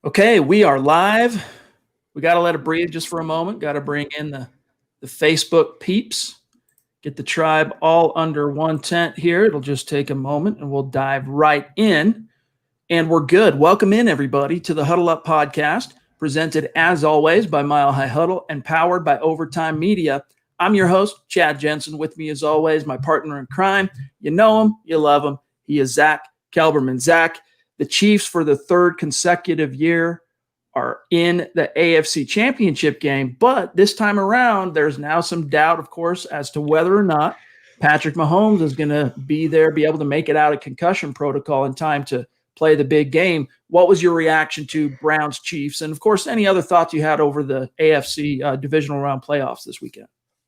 Okay, we are live. We got to let it breathe just for a moment. Got to bring in the Facebook peeps. Get the tribe all under one tent here. It'll just take a moment and we'll dive right in. And we're good. Welcome in, everybody, to the Huddle Up podcast, presented as always by Mile High Huddle and powered by Overtime Media. I'm your host, Chad Jensen. With me, as always, my partner in crime. You know him, you love him. He is Zack Kelberman. Zack, the Chiefs, for the third consecutive year, are in the AFC Championship game. But this time around, there's now some doubt, of course, as to whether or not Patrick Mahomes is going to be there, be able to make it out of concussion protocol in time to play the big game. What was your reaction to Browns Chiefs? And, of course, any other thoughts you had over the AFC divisional round playoffs this weekend?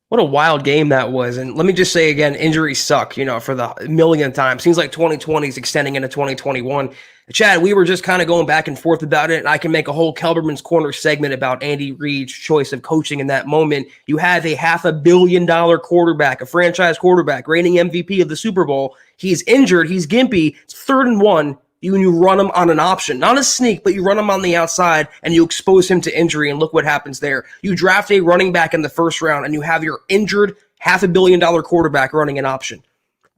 What a wild game that was. And let me just say again, injuries suck, for the millionth time. Seems like 2020 is extending into 2021. Chad, we were just kind of going back and forth about it, and I can make a whole Kelberman's Corner segment about Andy Reid's choice of coaching in that moment. You have a $500 million quarterback, a franchise quarterback, reigning MVP of the Super Bowl. He's injured. He's gimpy. It's 3rd and 1. You run him on an option, not a sneak, but you run him on the outside and you expose him to injury, and look what happens there. You draft a running back in the first round and you have your injured $500 million quarterback running an option.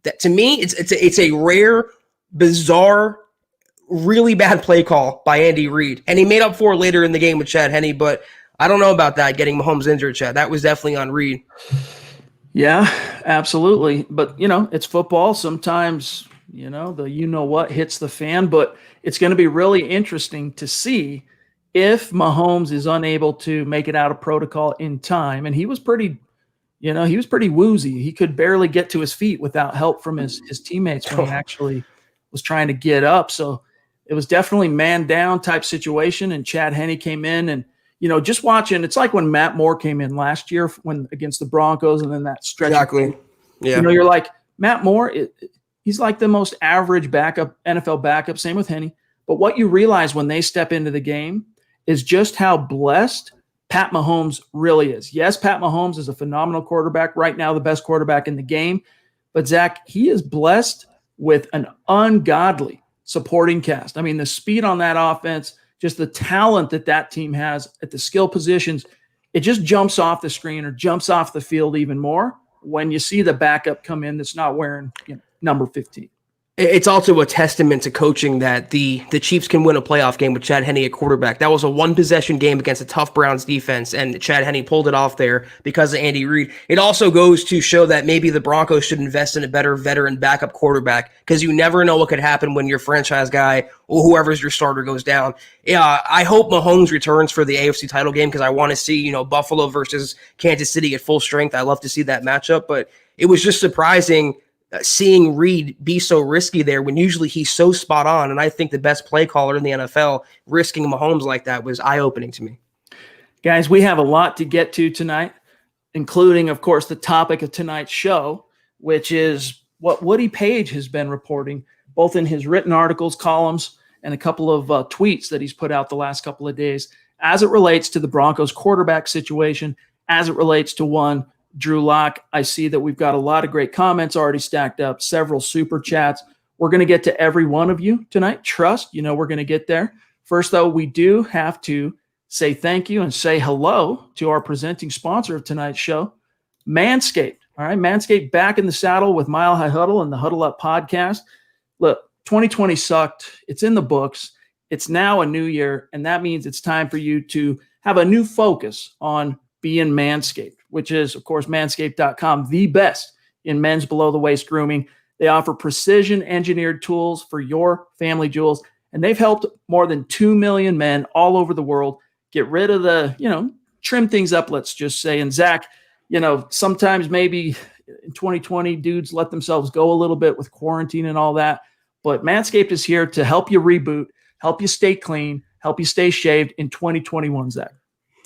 That, to me, it's a rare, bizarre, really bad play call by Andy Reid. And he made up for it later in the game with Chad Henne, but I don't know about that, getting Mahomes injured, Chad. That was definitely on Reid. Yeah, absolutely. But, it's football. Sometimes what hits the fan, but it's going to be really interesting to see if Mahomes is unable to make it out of protocol in time. And he was pretty woozy. He could barely get to his feet without help from his teammates when he actually was trying to get up. So it was definitely man down type situation. And Chad Henne came in and, just watching, it's like when Matt Moore came in last year when against the Broncos and then that stretch. Exactly. Yeah. You're like, Matt Moore, he's like the most average NFL backup, same with Henne. But what you realize when they step into the game is just how blessed Pat Mahomes really is. Yes, Pat Mahomes is a phenomenal quarterback, right now the best quarterback in the game. But, Zack, he is blessed with an ungodly supporting cast. I mean, the speed on that offense, just the talent that team has at the skill positions, it just jumps off the screen or jumps off the field even more when you see the backup come in that's not wearing number 15. It's also a testament to coaching that the Chiefs can win a playoff game with Chad Henne at quarterback. That was a one-possession game against a tough Browns defense, and Chad Henne pulled it off there because of Andy Reid. It also goes to show that maybe the Broncos should invest in a better veteran backup quarterback, because you never know what could happen when your franchise guy or whoever's your starter goes down. Yeah, I hope Mahomes returns for the AFC title game, because I want to see Buffalo versus Kansas City at full strength. I love to see that matchup, but it was just surprising seeing Reid be so risky there when usually he's so spot on. And I think the best play caller in the NFL risking Mahomes like that was eye-opening to me. Guys, we have a lot to get to tonight, including, of course, the topic of tonight's show, which is what Woody Paige has been reporting, both in his written articles, columns, and a couple of tweets that he's put out the last couple of days as it relates to the Broncos quarterback situation, as it relates to one Drew Lock. I see that we've got a lot of great comments already stacked up, several super chats. We're going to get to every one of you tonight. Trust, we're going to get there. First, though, we do have to say thank you and say hello to our presenting sponsor of tonight's show, Manscaped. All right, Manscaped back in the saddle with Mile High Huddle and the Huddle Up podcast. Look, 2020 sucked. It's in the books. It's now a new year, and that means it's time for you to have a new focus on being Manscaped, which is, of course, manscaped.com, the best in men's below-the-waist grooming. They offer precision-engineered tools for your family jewels, and they've helped more than 2 million men all over the world get rid of the, trim things up, let's just say. And, Zack, sometimes maybe in 2020, dudes let themselves go a little bit with quarantine and all that, but Manscaped is here to help you reboot, help you stay clean, help you stay shaved in 2021, Zack.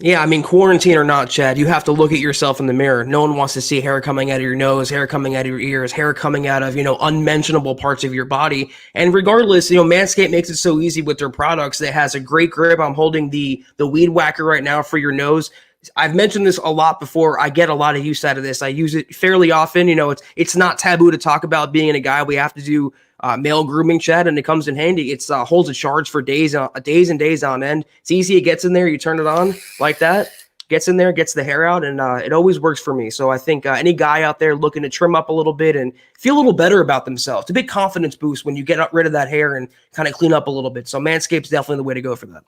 Yeah, I mean, quarantine or not, Chad, you have to look at yourself in the mirror. No one wants to see hair coming out of your nose, hair coming out of your ears, hair coming out of, unmentionable parts of your body. And regardless, Manscaped makes it so easy with their products. That has a great grip. I'm holding the weed whacker right now for your nose. I've mentioned this a lot before. I get a lot of use out of this. I use it fairly often. It's not taboo to talk about being a guy. We have to do male grooming, Chad, and it comes in handy. It's holds a charge for days and days on end. It's easy. It gets in there. You turn it on like that. Gets in there, gets the hair out, and it always works for me. So I think any guy out there looking to trim up a little bit and feel a little better about themselves, it's a big confidence boost when you get rid of that hair and kind of clean up a little bit. So Manscaped's definitely the way to go for that.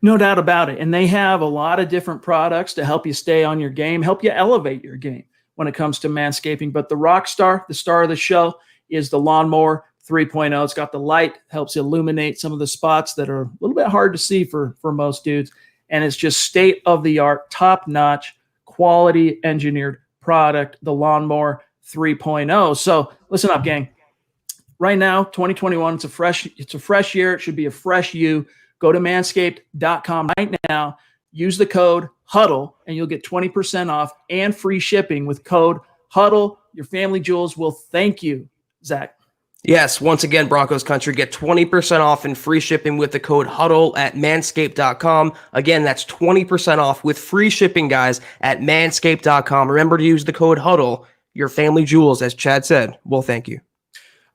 No doubt about it. And they have a lot of different products to help you stay on your game, help you elevate your game when it comes to manscaping. But the rock star, the star of the show, is the Lawnmower 3.0. It's got the light, helps illuminate some of the spots that are a little bit hard to see for most dudes. And it's just state-of-the-art, top-notch, quality engineered product, the Lawnmower 3.0. So listen up, gang. Right now, 2021, it's a fresh year. It should be a fresh you. Go to manscaped.com right now. Use the code HUDDLE, and you'll get 20% off and free shipping with code HUDDLE. Your family jewels will thank you, Zach. Yes, once again, Broncos country, get 20% off and free shipping with the code HUDDLE at manscaped.com. Again, that's 20% off with free shipping, guys, at manscaped.com. Remember to use the code HUDDLE. Your family jewels, as Chad said, will thank you.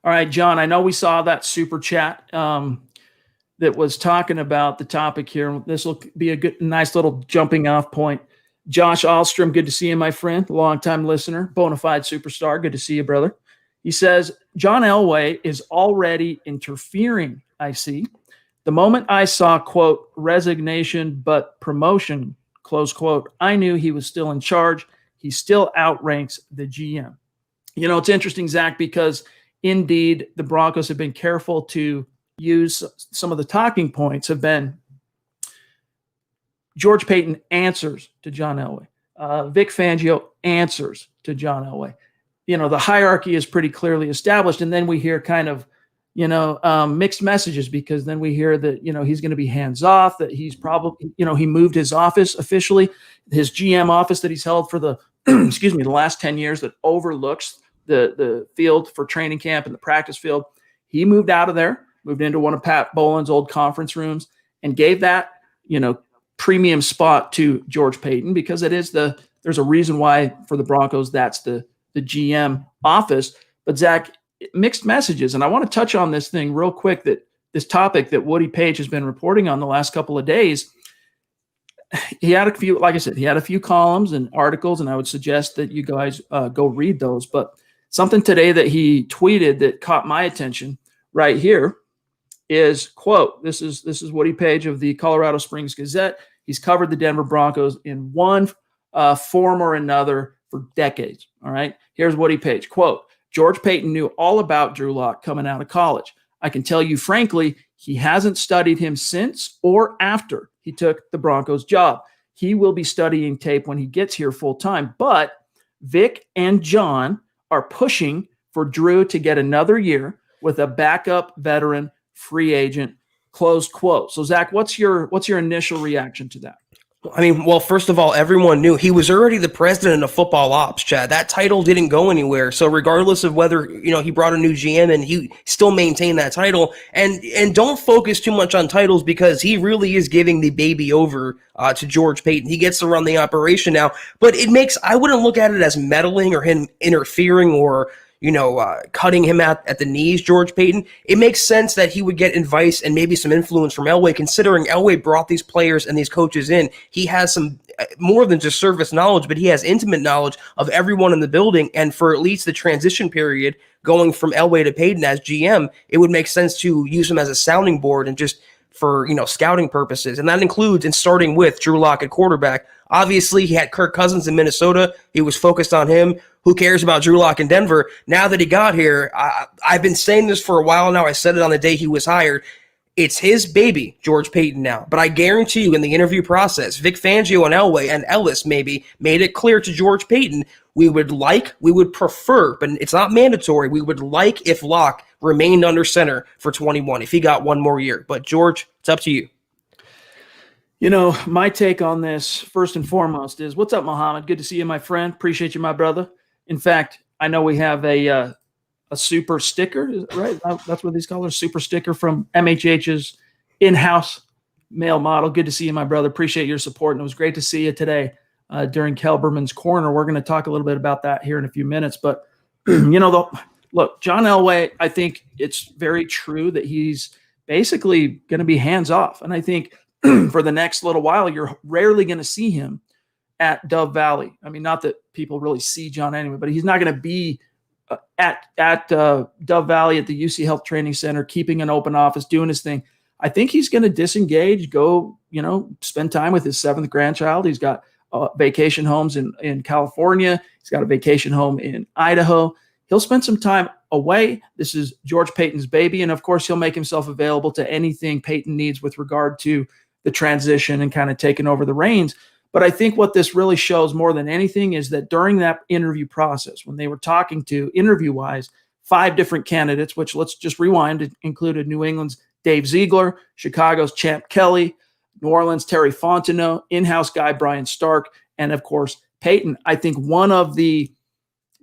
All right, John, I know we saw that super chat that was talking about the topic here. This will be a nice little jumping off point. Josh Alstrom, good to see you, my friend, longtime listener, bona fide superstar. Good to see you, brother. He says, John Elway is already interfering, I see. The moment I saw, quote, resignation but promotion, close quote, I knew he was still in charge. He still outranks the GM. You know, it's interesting, Zach, because indeed the Broncos have been careful to use some of the talking points have been George Paton answers to John Elway. Vic Fangio answers to John Elway. You know, the hierarchy is pretty clearly established. And then we hear kind of, mixed messages, because then we hear that, he's going to be hands off, that he's probably, he moved his office officially, his GM office that he's held for the, the last 10 years that overlooks the field for training camp and the practice field. He moved out of there, moved into one of Pat Boland's old conference rooms and gave that, premium spot to George Paton, because there's a reason why for the Broncos, that's the GM office. But Zach, mixed messages. And I want to touch on this thing real quick, that this topic that Woody Paige has been reporting on the last couple of days. He had a few, like I said, he had a few columns and articles, and I would suggest that you guys go read those. But something today that he tweeted that caught my attention right here is, quote, this is Woody Paige of the Colorado Springs Gazette. He's covered the Denver Broncos in one form or another for decades. All right. Here's Woody Paige, quote, George Paton knew all about Drew Lock coming out of college. I can tell you, frankly, he hasn't studied him since or after he took the Broncos job. He will be studying tape when he gets here full time. But Vic and John are pushing for Drew to get another year with a backup veteran free agent, close quote. So Zach, what's your initial reaction to that? I mean, well, first of all, everyone knew he was already the president of football ops, Chad. That title didn't go anywhere. So regardless of whether, he brought a new GM, and he still maintained that title, and don't focus too much on titles, because he really is giving the baby over to George Paton. He gets to run the operation now, but I wouldn't look at it as meddling or him interfering or, cutting him out at the knees, George Paton. It makes sense that he would get advice and maybe some influence from Elway, considering Elway brought these players and these coaches in. He has some more than just surface knowledge, but he has intimate knowledge of everyone in the building. And for at least the transition period going from Elway to Paton as GM, it would make sense to use him as a sounding board and just for, scouting purposes. And that includes in starting with Drew Lock at quarterback. Obviously, he had Kirk Cousins in Minnesota. He was focused on him. Who cares about Drew Lock in Denver? Now that he got here, I've been saying this for a while now. I said it on the day he was hired. It's his baby, George Paton, now. But I guarantee you in the interview process, Vic Fangio and Elway and Ellis maybe made it clear to George Paton, we would prefer, but it's not mandatory, we would like if Lock remained under center for 21, if he got one more year. But George, it's up to you. My take on this, first and foremost, is what's up, Muhammad? Good to see you, my friend. Appreciate you, my brother. In fact, I know we have a super sticker, right? That's what these call it, super sticker from MHH's in-house male model. Good to see you, my brother. Appreciate your support. And it was great to see you today during Kelberman's Corner. We're going to talk a little bit about that here in a few minutes. But, look, John Elway, I think it's very true that he's basically going to be hands off. And I think for the next little while, you're rarely going to see him at Dove Valley. I mean, not that people really see John anyway, but he's not going to be at Dove Valley at the UC Health Training Center, keeping an open office, doing his thing. I think he's going to disengage, go, spend time with his 7th grandchild. He's got vacation homes in California. He's got a vacation home in Idaho. He'll spend some time away. This is George Paton's baby. And of course, he'll make himself available to anything Paton needs with regard to the transition and kind of taking over the reins. But I think what this really shows more than anything is that during that interview process, when they were talking to, interview-wise, 5 different candidates, which let's just rewind, it included New England's Dave Ziegler, Chicago's Champ Kelly, New Orleans' Terry Fontenot, in-house guy Brian Stark, and of course, Paton. I think one of the,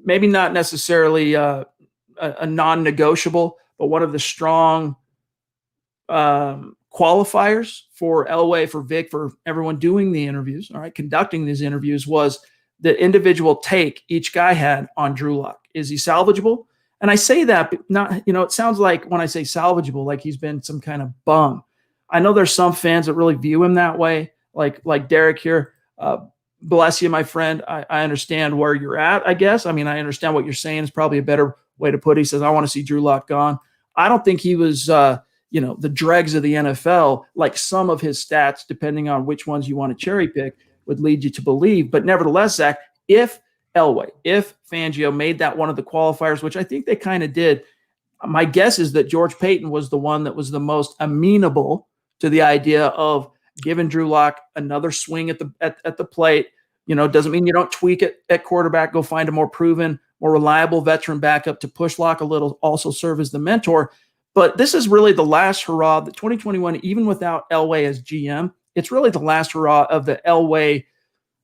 maybe not necessarily a non-negotiable, but one of the strong qualifiers for Elway, for Vic, for everyone doing the interviews, all right, conducting these interviews, was the individual take each guy had on Drew Lock. Is he salvageable? And I say that, but not, it sounds like when I say salvageable, like he's been some kind of bum. I know there's some fans that really view him that way, like Derek here. Bless you, my friend. I understand where you're at, I guess. I mean, I understand what you're saying is probably a better way to put it. He says, I want to see Drew Lock gone. I don't think he was, the dregs of the NFL, like some of his stats, depending on which ones you want to cherry pick, would lead you to believe. But nevertheless, Zach, if Fangio made that one of the qualifiers, which I think they kind of did, my guess is that George Paton was the one that was the most amenable to the idea of giving Drew Lock another swing at the plate. Doesn't mean you don't tweak it at quarterback, go find a more proven, more reliable veteran backup to push Lock a little, also serve as the mentor. But this is really the last hurrah. The 2021, even without Elway as GM, it's really the last hurrah of the Elway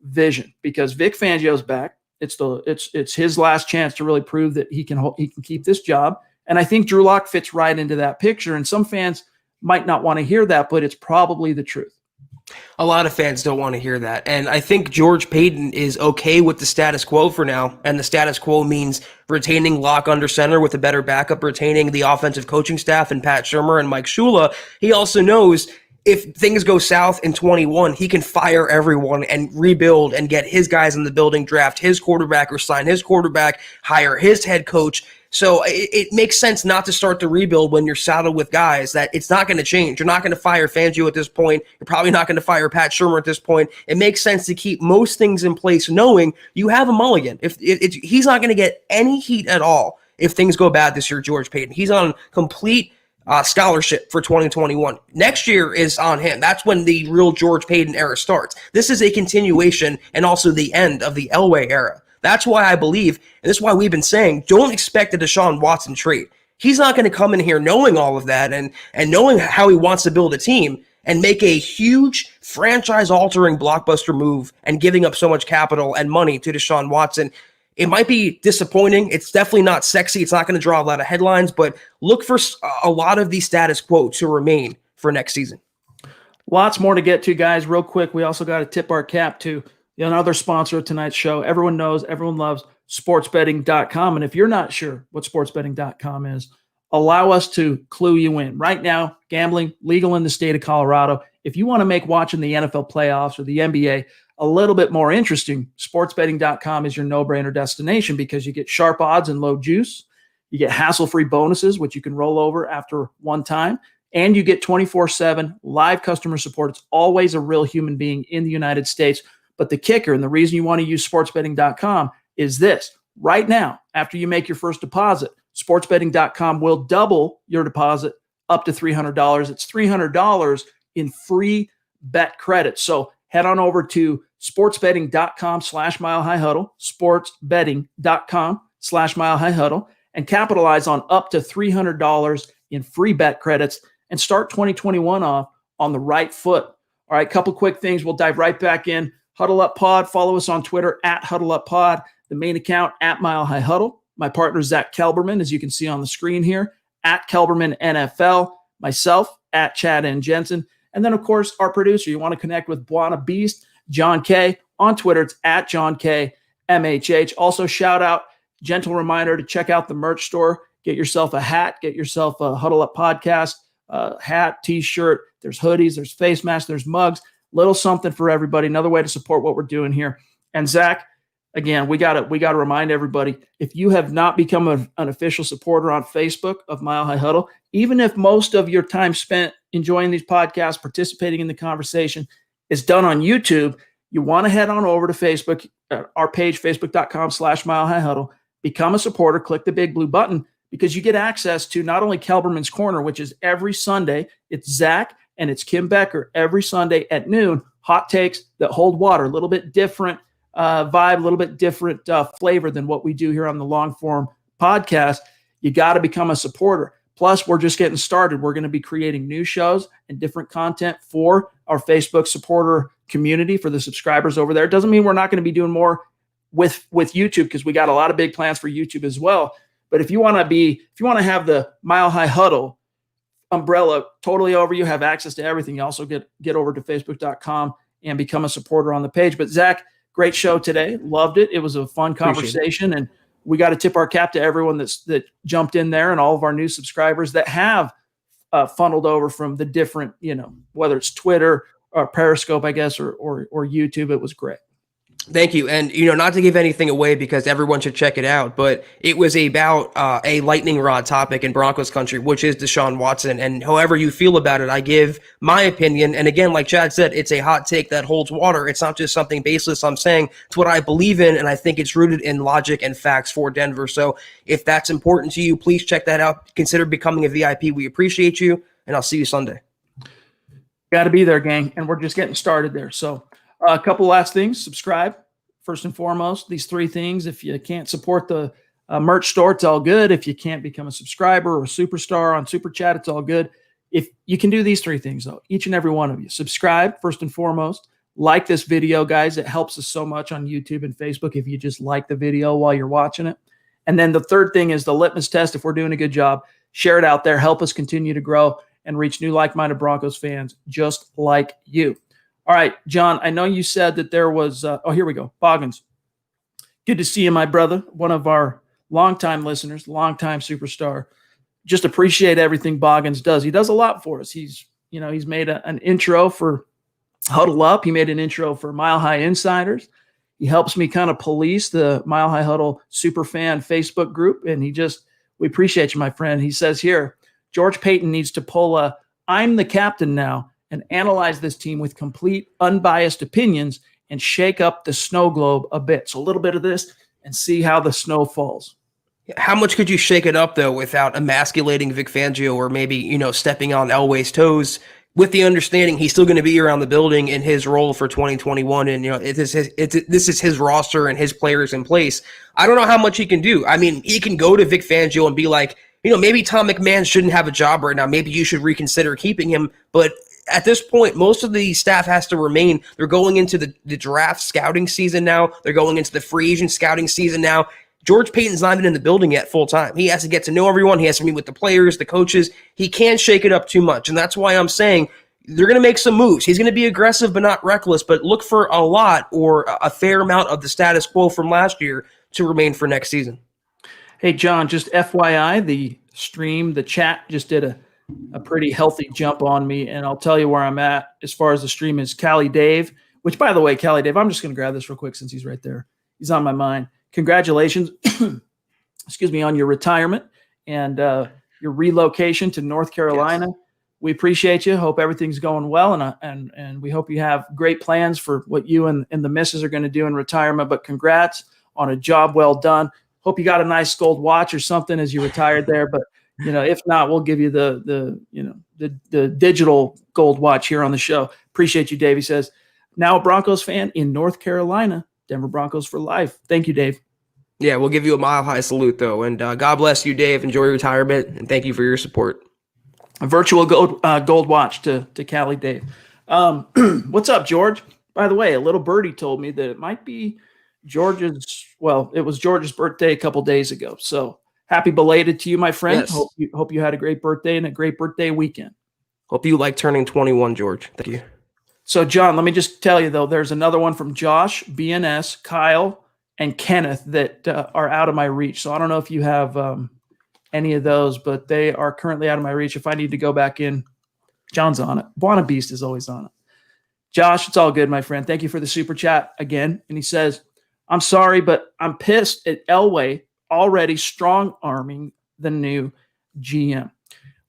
vision, because Vic Fangio's back. It's his last chance to really prove that he can keep this job. And I think Drew Lock fits right into that picture. And some fans might not want to hear that, but it's probably the truth. A lot of fans don't want to hear that. And I think George Paton is okay with the status quo for now. And the status quo means retaining Lock under center with a better backup, retaining the offensive coaching staff and Pat Shurmur and Mike Shula. He also knows if things go south in 21, he can fire everyone and rebuild and get his guys in the building, draft his quarterback or sign his quarterback, hire his head coach. So it makes sense not to start the rebuild when you're saddled with guys that it's not going to change. You're not going to fire Fangio at this point. You're probably not going to fire Pat Shurmur at this point. It makes sense to keep most things in place knowing you have a mulligan. He's not going to get any heat at all if things go bad this year, George Paton. He's on complete scholarship for 2021. Next year is on him. That's when the real George Paton era starts. This is a continuation and also the end of the Elway era. That's why I believe, and this is why we've been saying, don't expect a Deshaun Watson trade. He's not going to come in here knowing all of that and knowing how he wants to build a team and make a huge franchise-altering blockbuster move and giving up so much capital and money to Deshaun Watson. It might be disappointing. It's definitely not sexy. It's not going to draw a lot of headlines, but look for a lot of the status quo to remain for next season. Lots more to get to, guys. Real quick, we also got to tip our cap to another sponsor of tonight's show. Everyone knows, everyone loves sportsbetting.com. And if you're not sure what sportsbetting.com is, allow us to clue you in. Right now, gambling legal in the state of Colorado. If you want to make watching the NFL playoffs or the NBA a little bit more interesting, sportsbetting.com is your no-brainer destination, because you get sharp odds and low juice. You get hassle-free bonuses, which you can roll over after one time. And you get 24/7 live customer support. It's always a real human being in the United States. But the kicker, and the reason you want to use sportsbetting.com, is this. Right now, after you make your first deposit, sportsbetting.com will double your deposit up to $300. It's $300 in free bet credits. So head on over to sportsbetting.com/milehighhuddle, sportsbetting.com/milehighhuddle, and capitalize on up to $300 in free bet credits and start 2021 off on the right foot. All right, couple quick things. We'll dive right back in. Huddle Up Pod. Follow us on Twitter at Huddle Up Pod. The main account at Mile High Huddle. My partner, Zack Kelberman, as you can see on the screen here, at Kelberman NFL. Myself, at Chad and Jensen. And then, of course, our producer. You want to connect with Buana Beast, John K. On Twitter, it's at John K. MHH. Also, shout out gentle reminder to check out the merch store. Get yourself a hat, get yourself a Huddle Up podcast hat, t-shirt. There's hoodies, there's face masks, there's mugs, little something for everybody. Another way to support what we're doing here. And Zach, again, we got to remind everybody, if you have not become an official supporter on Facebook of Mile High Huddle, even if most of your time spent enjoying these podcasts, participating in the conversation is done on YouTube, you want to head on over to Facebook, our page, facebook.com/Mile High Huddle, become a supporter, click the big blue button, because you get access to not only Kelberman's Corner, which is every Sunday, it's Zach and it's Kim Becker every Sunday at noon, hot takes that hold water, a little bit different vibe, a little bit different flavor than what we do here on the long form podcast. You got to become a supporter. Plus, we're just getting started. We're going to be creating new shows and different content for our Facebook supporter community, for the subscribers over there. It doesn't mean we're not going to be doing more with YouTube, because we got a lot of big plans for YouTube as well. But if you want to have the Mile High Huddle umbrella totally over you, have access to everything, you also get over to facebook.com and become a supporter on the page. But Zach, great show today. Loved it. It was a fun conversation, and we got to tip our cap to everyone that jumped in there, and all of our new subscribers that have funneled over from the different, whether it's Twitter or Periscope, I guess, or YouTube. It was great. Thank you. And, not to give anything away because everyone should check it out, but it was about a lightning rod topic in Broncos country, which is Deshaun Watson. And however you feel about it, I give my opinion. And again, like Chad said, it's a hot take that holds water. It's not just something baseless. I'm saying it's what I believe in, and I think it's rooted in logic and facts for Denver. So if that's important to you, please check that out. Consider becoming a VIP. We appreciate you, and I'll see you Sunday. Got to be there, gang. And we're just getting started there. So a couple last things. Subscribe, first and foremost. These three things. If you can't support the merch store, it's all good. If you can't become a subscriber or a superstar on Super Chat, it's all good. If you can do these three things, though, each and every one of you. Subscribe, first and foremost. Like this video, guys. It helps us so much on YouTube and Facebook if you just like the video while you're watching it. And then the third thing is the litmus test. If we're doing a good job, share it out there. Help us continue to grow and reach new like-minded Broncos fans just like you. All right, John, I know you said that there was here we go. Boggins. Good to see you, my brother. One of our longtime listeners, longtime superstar. Just appreciate everything Boggins does. He does a lot for us. He's made an intro for Huddle Up. He made an intro for Mile High Insiders. He helps me kind of police the Mile High Huddle Superfan Facebook group. And we appreciate you, my friend. He says here, George Paton needs to pull a "I'm the captain now" and analyze this team with complete unbiased opinions and shake up the snow globe a bit. So a little bit of this and see how the snow falls. How much could you shake it up, though, without emasculating Vic Fangio or maybe, stepping on Elway's toes, with the understanding he's still going to be around the building in his role for 2021. And, this is his roster and his players in place. I don't know how much he can do. I mean, he can go to Vic Fangio and be like, maybe Tom McMahon shouldn't have a job right now. Maybe you should reconsider keeping him. But at this point, most of the staff has to remain. They're going into the draft scouting season now. They're going into the free agent scouting season now. George Paton's not even in the building yet full time. He has to get to know everyone. He has to meet with the players, the coaches. He can't shake it up too much. And that's why I'm saying they're going to make some moves. He's going to be aggressive but not reckless, but look for a lot or a fair amount of the status quo from last year to remain for next season. Hey, John, just FYI, the chat just did a pretty healthy jump on me, and I'll tell you where I'm at as far as the stream is. Cali Dave, which, by the way, Cali Dave, I'm just going to grab this real quick since he's right there. He's on my mind. Congratulations, excuse me, on your retirement and your relocation to North Carolina. Yes. We appreciate you. Hope everything's going well, and we hope you have great plans for what you and the missus are going to do in retirement. But congrats on a job well done. Hope you got a nice gold watch or something as you retired there. But if not, we'll give you the digital gold watch here on the show. Appreciate you, Dave. He says, now a Broncos fan in North Carolina, Denver Broncos for life. Thank you, Dave. Yeah, we'll give you a mile-high salute, though. And God bless you, Dave. Enjoy your retirement, and thank you for your support. A virtual gold watch to Cali Dave. What's up, George? By the way, a little birdie told me that it might be it was George's birthday a couple days ago. So happy belated to you, my friend. Yes. Hope you had a great birthday and a great birthday weekend. Hope you like turning 21, George. Thank you. So, John, let me just tell you, though, there's another one from Josh, BNS, Kyle, and Kenneth that are out of my reach. So I don't know if you have any of those, but they are currently out of my reach. If I need to go back in, John's on it. Buona Beast is always on it. Josh, it's all good, my friend. Thank you for the super chat again. And he says, I'm sorry, but I'm pissed at Elway already strong-arming the new GM.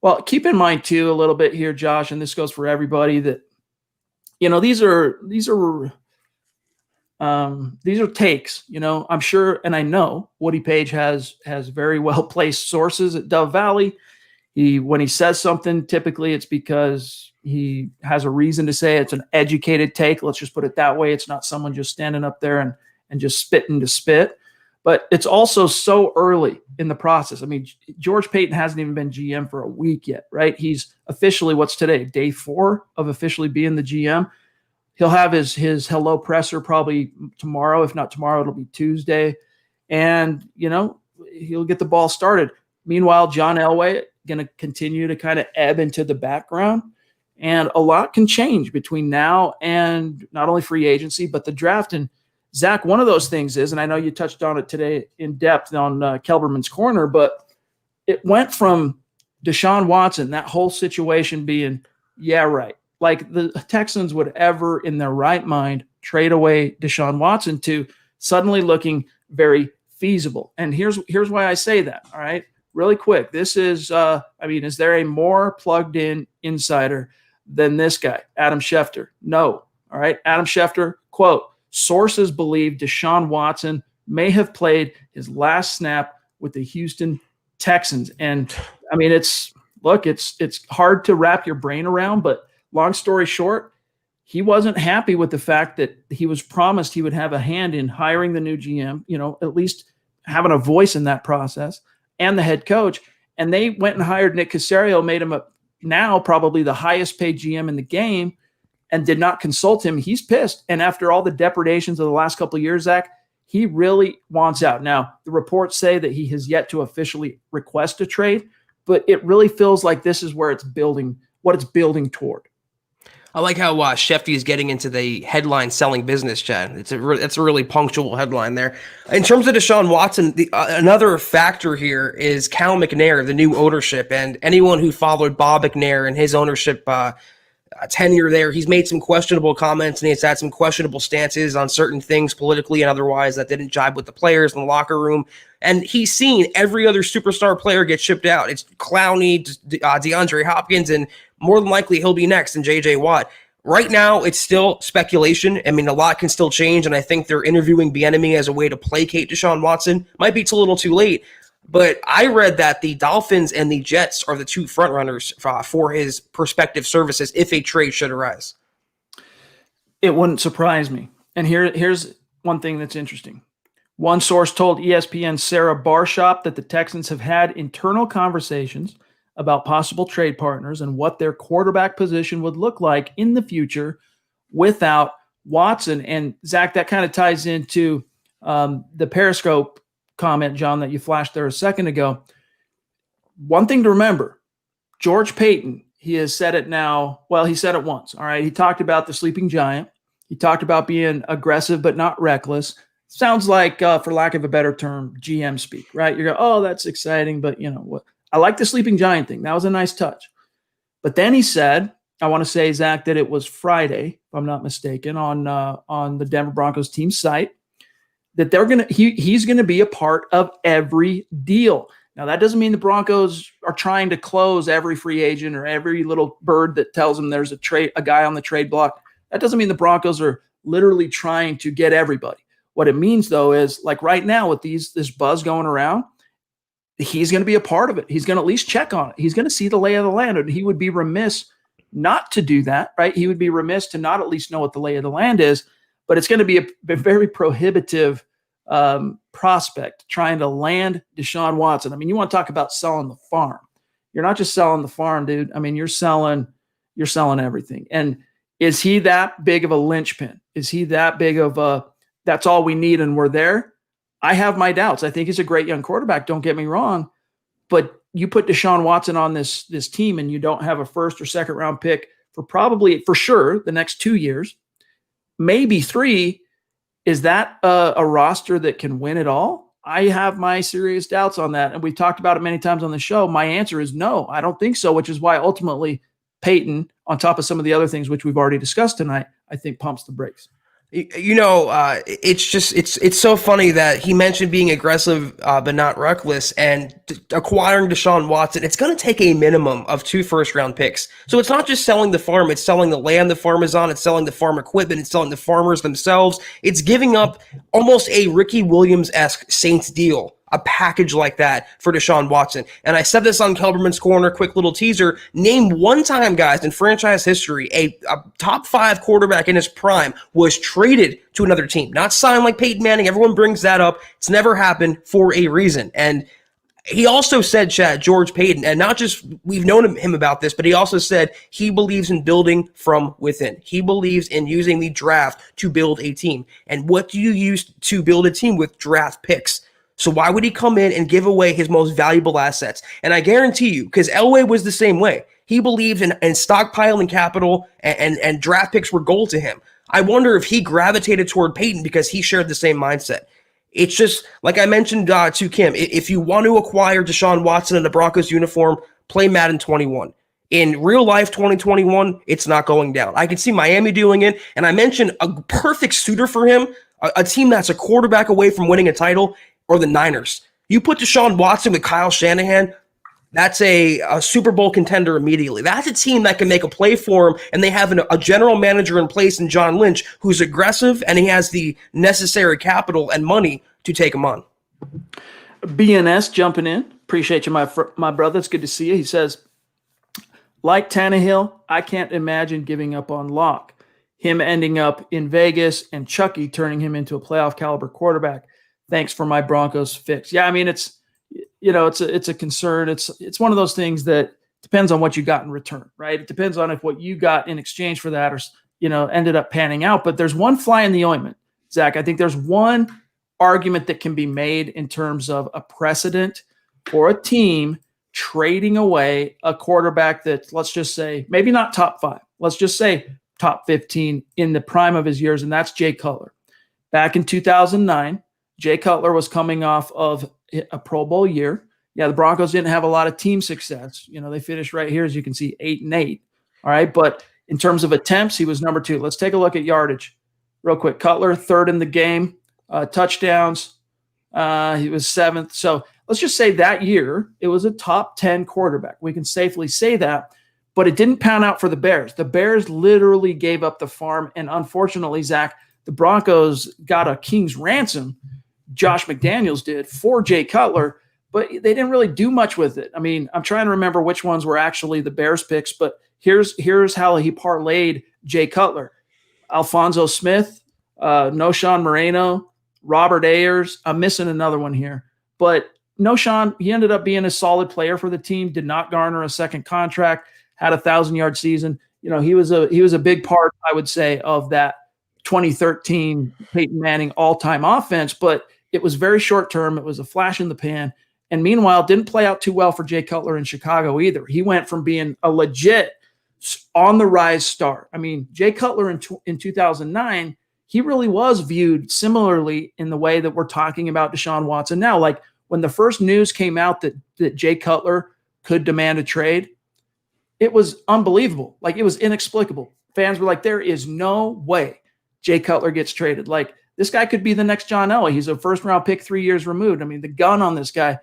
Well, keep in mind, too, a little bit here, Josh, and this goes for everybody, that, these are takes. I'm sure, and I know Woody Paige has very well-placed sources at Dove Valley. When he says something, typically it's because he has a reason to say it. It's an educated take. Let's just put it that way. It's not someone just standing up there and just spitting to spit. But it's also so early in the process. I mean, George Paton hasn't even been GM for a week yet, right? He's officially, what's today? Day 4 of officially being the GM. He'll have his hello presser probably tomorrow. If not tomorrow, it'll be Tuesday. And, he'll get the ball started. Meanwhile, John Elway going to continue to kind of ebb into the background. And a lot can change between now and not only free agency, but the draft. And Zach, one of those things is, and I know you touched on it today in depth on Kelberman's Corner, but it went from Deshaun Watson, that whole situation being, yeah, right. Like the Texans would ever in their right mind trade away Deshaun Watson, to suddenly looking very feasible. And here's why I say that. All right, really quick. This is, is there a more plugged in insider than this guy, Adam Schefter? No. All right. Adam Schefter, quote, sources believe Deshaun Watson may have played his last snap with the Houston Texans. And I mean, it's hard to wrap your brain around, but long story short, he wasn't happy with the fact that he was promised he would have a hand in hiring the new GM, at least having a voice in that process, and the head coach. And they went and hired Nick Caserio, made him now probably the highest paid GM in the game, and did not consult him. He's pissed. And after all the depredations of the last couple of years, Zach, he really wants out. Now, the reports say that he has yet to officially request a trade, but it really feels like this is where it's building, what it's building toward. I like how Shefty is getting into the headline selling business, Chad. It's a really punctual headline there. In terms of Deshaun Watson, another factor here is Cal McNair, the new ownership, and anyone who followed Bob McNair and his ownership tenure there. He's made some questionable comments and he's had some questionable stances on certain things politically and otherwise that didn't jibe with the players in the locker room. And he's seen every other superstar player get shipped out. It's Clowney, DeAndre Hopkins, and more than likely he'll be next, and J.J. Watt. Right now, it's still speculation. I mean, a lot can still change, and I think they're interviewing Bieniemy as a way to placate Deshaun Watson. Might be a little too late, but I read that the Dolphins and the Jets are the two frontrunners for his prospective services if a trade should arise. It wouldn't surprise me. And here's one thing that's interesting. One source told ESPN's Sarah Barshop that the Texans have had internal conversations about possible trade partners and what their quarterback position would look like in the future without Watson. And Zach, that kind of ties into the Periscope comment, John, that you flashed there a second ago. One thing to remember, George Paton, he has said it now. Well, he said it once. All right. He talked about the sleeping giant. He talked about being aggressive, but not reckless. Sounds like, for lack of a better term, GM speak, right? You go, oh, that's exciting. But what? I like the sleeping giant thing. That was a nice touch. But then he said, I want to say, Zach, that it was Friday, if I'm not mistaken, on the Denver Broncos team site, that he's going to be a part of every deal. Now, that doesn't mean the Broncos are trying to close every free agent or every little bird that tells them there's a guy on the trade block. That doesn't mean the Broncos are literally trying to get everybody. What it means, though, is like right now with this buzz going around, he's going to be a part of it. He's going to at least check on it. He's going to see the lay of the land, and he would be remiss not to do that, right? He would be remiss to not at least know what the lay of the land is, but it's going to be a very prohibitive prospect trying to land Deshaun Watson. I mean, you want to talk about selling the farm. You're not just selling the farm, dude. I mean, you're selling everything. And is he that big of a linchpin? Is he that big of that's all we need and we're there? I have my doubts. I think he's a great young quarterback. Don't get me wrong, but you put Deshaun Watson on this team and you don't have a first or second round pick for sure, the next 2 years, maybe 3. Is that a roster that can win it all? I have my serious doubts on that. And we've talked about it many times on the show. My answer is no, I don't think so, which is why ultimately Paton, on top of some of the other things which we've already discussed tonight, I think pumps the brakes. It's so funny that he mentioned being aggressive, but not reckless, and acquiring Deshaun Watson. It's going to take a minimum of 2 first-round picks. So it's not just selling the farm; it's selling the land the farm is on. It's selling the farm equipment. It's selling the farmers themselves. It's giving up almost a Ricky Williams-esque Saints deal. A package like that for Deshaun Watson. And I said this on Kelberman's Corner, quick little teaser. Name one time, guys, in franchise history, a top 5 quarterback in his prime was traded to another team. Not signed like Peyton Manning. Everyone brings that up. It's never happened for a reason. And he also said, Chad, George Paton, and not just we've known him about this, but he also said he believes in building from within. He believes in using the draft to build a team. And what do you use to build a team with draft picks? So why would he come in and give away his most valuable assets? And I guarantee you, because Elway was the same way. He believed in stockpiling capital, and draft picks were gold to him. I wonder if he gravitated toward Peyton because he shared the same mindset. It's just, like I mentioned to Kim, if you want to acquire Deshaun Watson in the Broncos uniform, play Madden 21. In real life 2021, it's not going down. I can see Miami doing it, and I mentioned a perfect suitor for him, a team that's a quarterback away from winning a title, or the Niners. You put Deshaun Watson with Kyle Shanahan, that's a Super Bowl contender immediately. That's a team that can make a play for him, and they have a general manager in place in John Lynch who's aggressive, and he has the necessary capital and money to take him on. BNS jumping in. Appreciate you, my brother. It's good to see you. He says, like Tannehill, I can't imagine giving up on Locke. Him ending up in Vegas and Chucky turning him into a playoff caliber quarterback. Thanks for my Broncos fix. Yeah, I mean, it's a concern. It's one of those things that depends on what you got in return, right? It depends on if what you got in exchange for that or, ended up panning out. But there's one fly in the ointment, Zach. I think there's one argument that can be made in terms of a precedent for a team trading away a quarterback that, let's just say, maybe not top 5. Let's just say top 15 in the prime of his years, and that's Jay Cutler. Back in 2009, Jay Cutler was coming off of a Pro Bowl year. Yeah, the Broncos didn't have a lot of team success. They finished right here, as you can see, 8-8. All right, but in terms of attempts, he was number 2. Let's take a look at yardage real quick. Cutler, 3rd in the game. Touchdowns, he was 7th. So let's just say that year it was a top 10 quarterback. We can safely say that, but it didn't pan out for the Bears. The Bears literally gave up the farm, and unfortunately, Zach, the Broncos got a king's ransom. Josh McDaniels did for Jay Cutler, but they didn't really do much with it. I mean, I'm trying to remember which ones were actually the Bears picks, but here's how he parlayed Jay Cutler. Alfonso Smith, Noshawn Moreno, Robert Ayers. I'm missing another one here. But Noshawn, he ended up being a solid player for the team, did not garner a second contract, had a 1,000-yard season. He was a big part, I would say, of that 2013 Peyton Manning all-time offense, but it was very short-term. It was a flash in the pan. And meanwhile, it didn't play out too well for Jay Cutler in Chicago either. He went from being a legit on-the-rise star. I mean, Jay Cutler in 2009, he really was viewed similarly in the way that we're talking about Deshaun Watson now. Like when the first news came out that Jay Cutler could demand a trade, it was unbelievable. Like it was inexplicable. Fans were like, there is no way Jay Cutler gets traded. Like this guy could be the next John Elway. He's a first-round pick 3 years removed. I mean, the gun on this guy,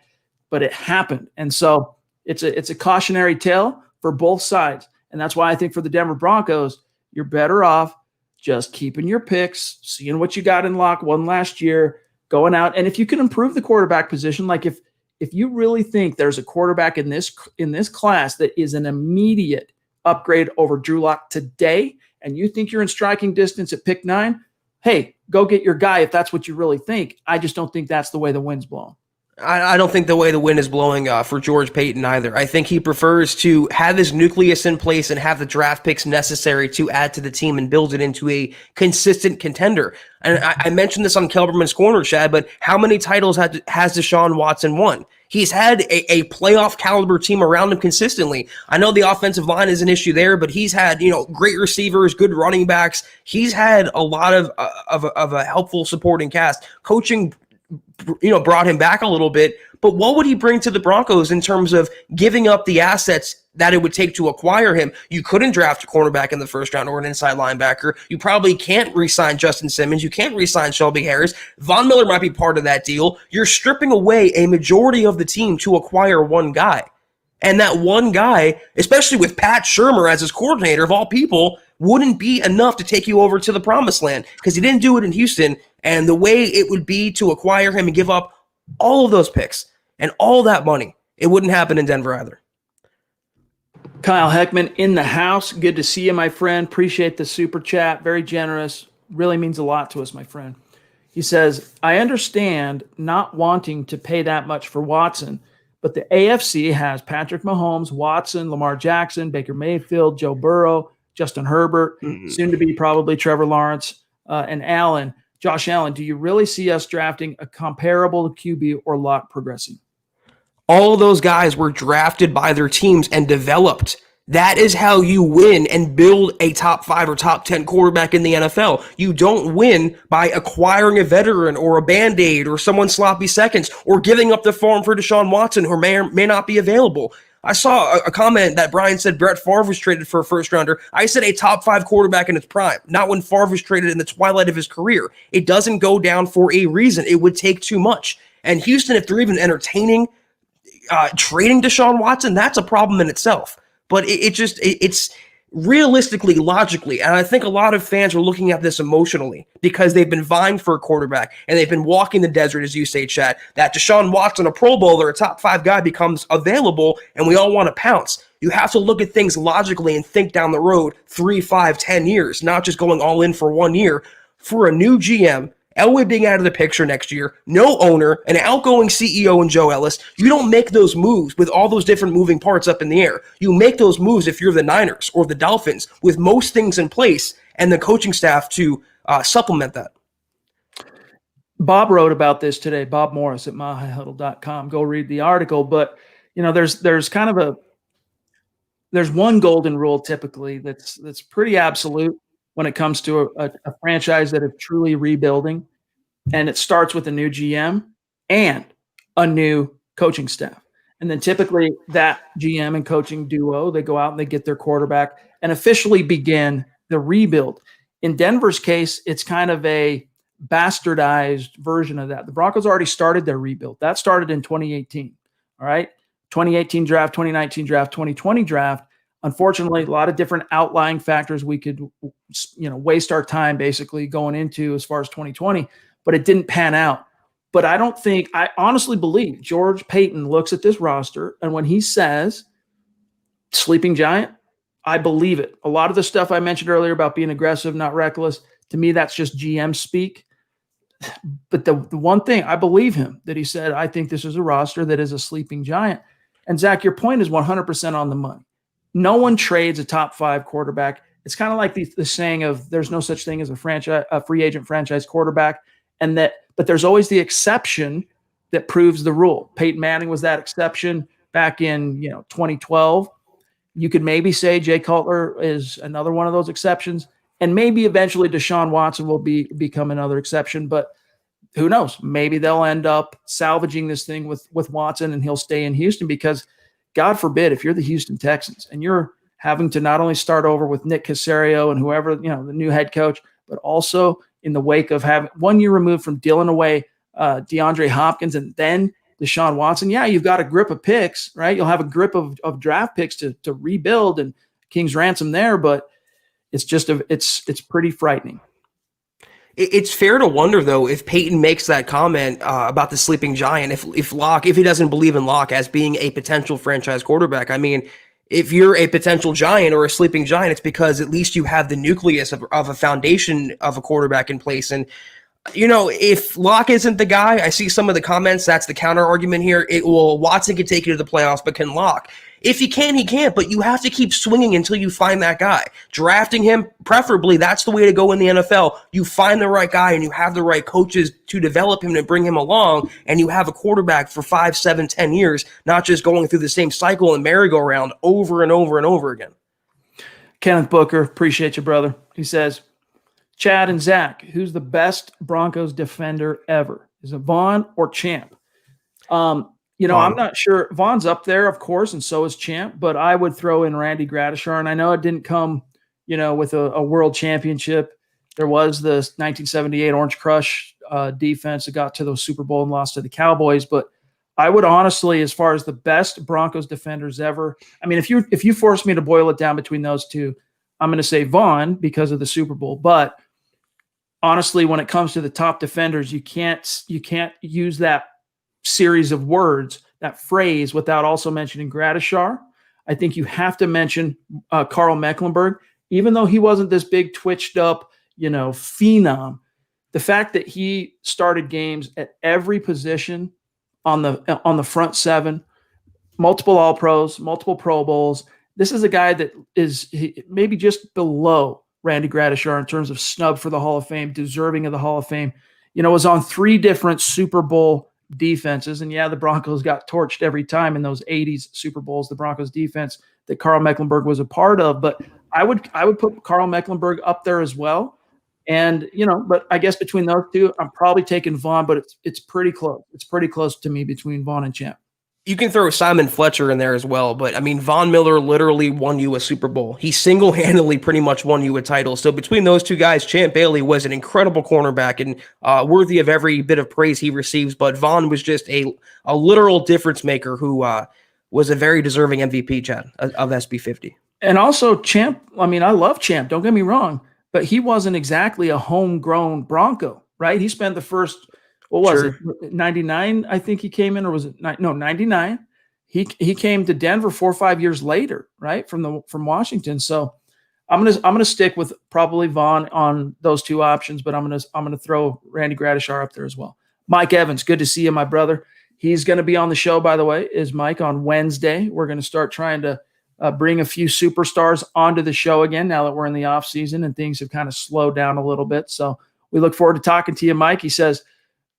but it happened. And so it's a cautionary tale for both sides. And that's why I think for the Denver Broncos, you're better off just keeping your picks, seeing what you got in lock one last year, going out. And if you can improve the quarterback position, like if you really think there's a quarterback in this class that is an immediate upgrade over Drew Lock today, and you think you're in striking distance at pick 9, hey, go get your guy if that's what you really think. I just don't think that's the way the wind's blowing. I don't think the way the wind is blowing for George Paton either. I think he prefers to have his nucleus in place and have the draft picks necessary to add to the team and build it into a consistent contender. And I mentioned this on Kelberman's Corner, Chad, but how many titles has Deshaun Watson won? He's had a playoff caliber team around him consistently. I know the offensive line is an issue there, but he's had, great receivers, good running backs. He's had a lot of a helpful supporting cast. Coaching, brought him back a little bit, but what would he bring to the Broncos in terms of giving up the assets that it would take to acquire him? You couldn't draft a cornerback in the first round or an inside linebacker. You probably can't re-sign Justin Simmons. You can't re-sign Shelby Harris. Von Miller might be part of that deal. You're stripping away a majority of the team to acquire one guy. And that one guy, especially with Pat Shurmur as his coordinator of all people, wouldn't be enough to take you over to the promised land because he didn't do it in Houston. And the way it would be to acquire him and give up all of those picks and all that money, it wouldn't happen in Denver either. Kyle Heckman in the house. Good to see you, my friend. Appreciate the super chat. Very generous. Really means a lot to us, my friend. He says, I understand not wanting to pay that much for Watson, but the AFC has Patrick Mahomes, Watson, Lamar Jackson, Baker Mayfield, Joe Burrow, Justin Herbert, soon to be probably Trevor Lawrence, and Allen. Josh Allen, do you really see us drafting a comparable QB or Locke progressing? All of those guys were drafted by their teams and developed. That is how you win and build a top 5 or top 10 quarterback in the NFL. You don't win by acquiring a veteran or a Band-Aid or someone sloppy seconds or giving up the farm for Deshaun Watson who may or may not be available. I saw a comment that Brian said Brett Favre was traded for a first rounder. I said a top 5 quarterback in its prime, not when Favre was traded in the twilight of his career. It doesn't go down for a reason. It would take too much. And Houston, if they're even entertaining trading Deshaun Watson, that's a problem in itself. But it's realistically, logically, and I think a lot of fans are looking at this emotionally because they've been vying for a quarterback and they've been walking the desert, as you say, Chad, that Deshaun Watson, a Pro Bowler, a top 5 guy, becomes available and we all want to pounce. You have to look at things logically and think down the road 3, 5, 10 years, not just going all in for 1 year. For a new GM, Elway being out of the picture next year, no owner, an outgoing CEO in Joe Ellis, you don't make those moves with all those different moving parts up in the air. You make those moves if you're the Niners or the Dolphins with most things in place and the coaching staff to supplement that. Bob wrote about this today, Bob Morris at MileHighHuddle.com. Go read the article. But, there's kind of there's one golden rule typically that's pretty absolute when it comes to a franchise that is truly rebuilding, and it starts with a new GM and a new coaching staff. And then typically that GM and coaching duo, they go out and they get their quarterback and officially begin the rebuild. In Denver's case, it's kind of a bastardized version of that. The Broncos already started their rebuild. That started in 2018, all right? 2018 draft, 2019 draft, 2020 draft. Unfortunately, a lot of different outlying factors we could, waste our time basically going into as far as 2020, but it didn't pan out. But I honestly believe George Paton looks at this roster, and when he says sleeping giant, I believe it. A lot of the stuff I mentioned earlier about being aggressive, not reckless, to me, that's just GM speak. But the one thing, I believe him that he said, I think this is a roster that is a sleeping giant. And Zach, your point is 100% on the money. No one trades a top 5 quarterback. It's kind of like the saying of there's no such thing as a free agent franchise quarterback, but there's always the exception that proves the rule. Peyton Manning was that exception back in 2012. You could maybe say Jay Cutler is another one of those exceptions, and maybe eventually Deshaun Watson will become another exception. But who knows? Maybe they'll end up salvaging this thing with Watson, and he'll stay in Houston because, God forbid, if you're the Houston Texans and you're having to not only start over with Nick Caserio and whoever, the new head coach, but also in the wake of having 1 year removed from dealing away DeAndre Hopkins and then Deshaun Watson. Yeah, you've got a grip of picks, right? You'll have a grip of draft picks to rebuild and King's ransom there, but it's just it's pretty frightening. It's fair to wonder, though, if Peyton makes that comment about the sleeping giant, if he doesn't believe in Locke as being a potential franchise quarterback. I mean, if you're a potential giant or a sleeping giant, it's because at least you have the nucleus of a foundation of a quarterback in place. And, if Locke isn't the guy, I see some of the comments, that's the counter argument here. Watson can take you to the playoffs, but can Locke? If he can, he can't, but you have to keep swinging until you find that guy. Drafting him, preferably, that's the way to go in the NFL. You find the right guy and you have the right coaches to develop him and bring him along, and you have a quarterback for 5, 7, 10 years, not just going through the same cycle and merry-go-round over and over and over again. Kenneth Booker, appreciate you, brother. He says, Chad and Zach, who's the best Broncos defender ever? Is it Vaughn or Champ? I'm not sure. Vaughn's up there, of course, and so is Champ, but I would throw in Randy Gradishar. And I know it didn't come, with a world championship. There was the 1978 Orange Crush defense that got to the Super Bowl and lost to the Cowboys. But I would honestly, as far as the best Broncos defenders ever, I mean, if you force me to boil it down between those two, I'm going to say Vaughn because of the Super Bowl. But honestly, when it comes to the top defenders, you can't use that series of words, that phrase, without also mentioning Gradishar. I think you have to mention Karl Mecklenburg, even though he wasn't this big twitched up, phenom. The fact that he started games at every position on the front seven, multiple All-Pros, multiple Pro Bowls. This is a guy that is maybe just below Randy Gradishar in terms of snub for the Hall of Fame, deserving of the Hall of Fame. Was on 3 different Super Bowl defenses. And the Broncos got torched every time in those 80s Super Bowls, the Broncos defense that Karl Mecklenburg was a part of. But I would put Karl Mecklenburg up there as well. And, but I guess between those two, I'm probably taking Vaughn, but it's pretty close. It's pretty close to me between Vaughn and Champ. You can throw Simon Fletcher in there as well, but I mean, Von Miller literally won you a Super Bowl. He single-handedly pretty much won you a title. So between those two guys, Champ Bailey was an incredible cornerback and worthy of every bit of praise he receives, but Von was just a literal difference maker who was a very deserving MVP, Chad, of SB50. And also Champ, I mean, I love Champ, don't get me wrong, but he wasn't exactly a homegrown Bronco, right? He spent the first – what was it? 99, I think he came in, or was it 99? He came to Denver 4 or 5 years later, right? From Washington. So I'm gonna stick with probably Vaughn on those two options, but I'm gonna throw Randy Gradishar up there as well. Mike Evans, good to see you, my brother. He's gonna be on the show, by the way, is Mike, on Wednesday. We're gonna start trying to bring a few superstars onto the show again now that we're in the off season and things have kind of slowed down a little bit. So we look forward to talking to you, Mike. He says,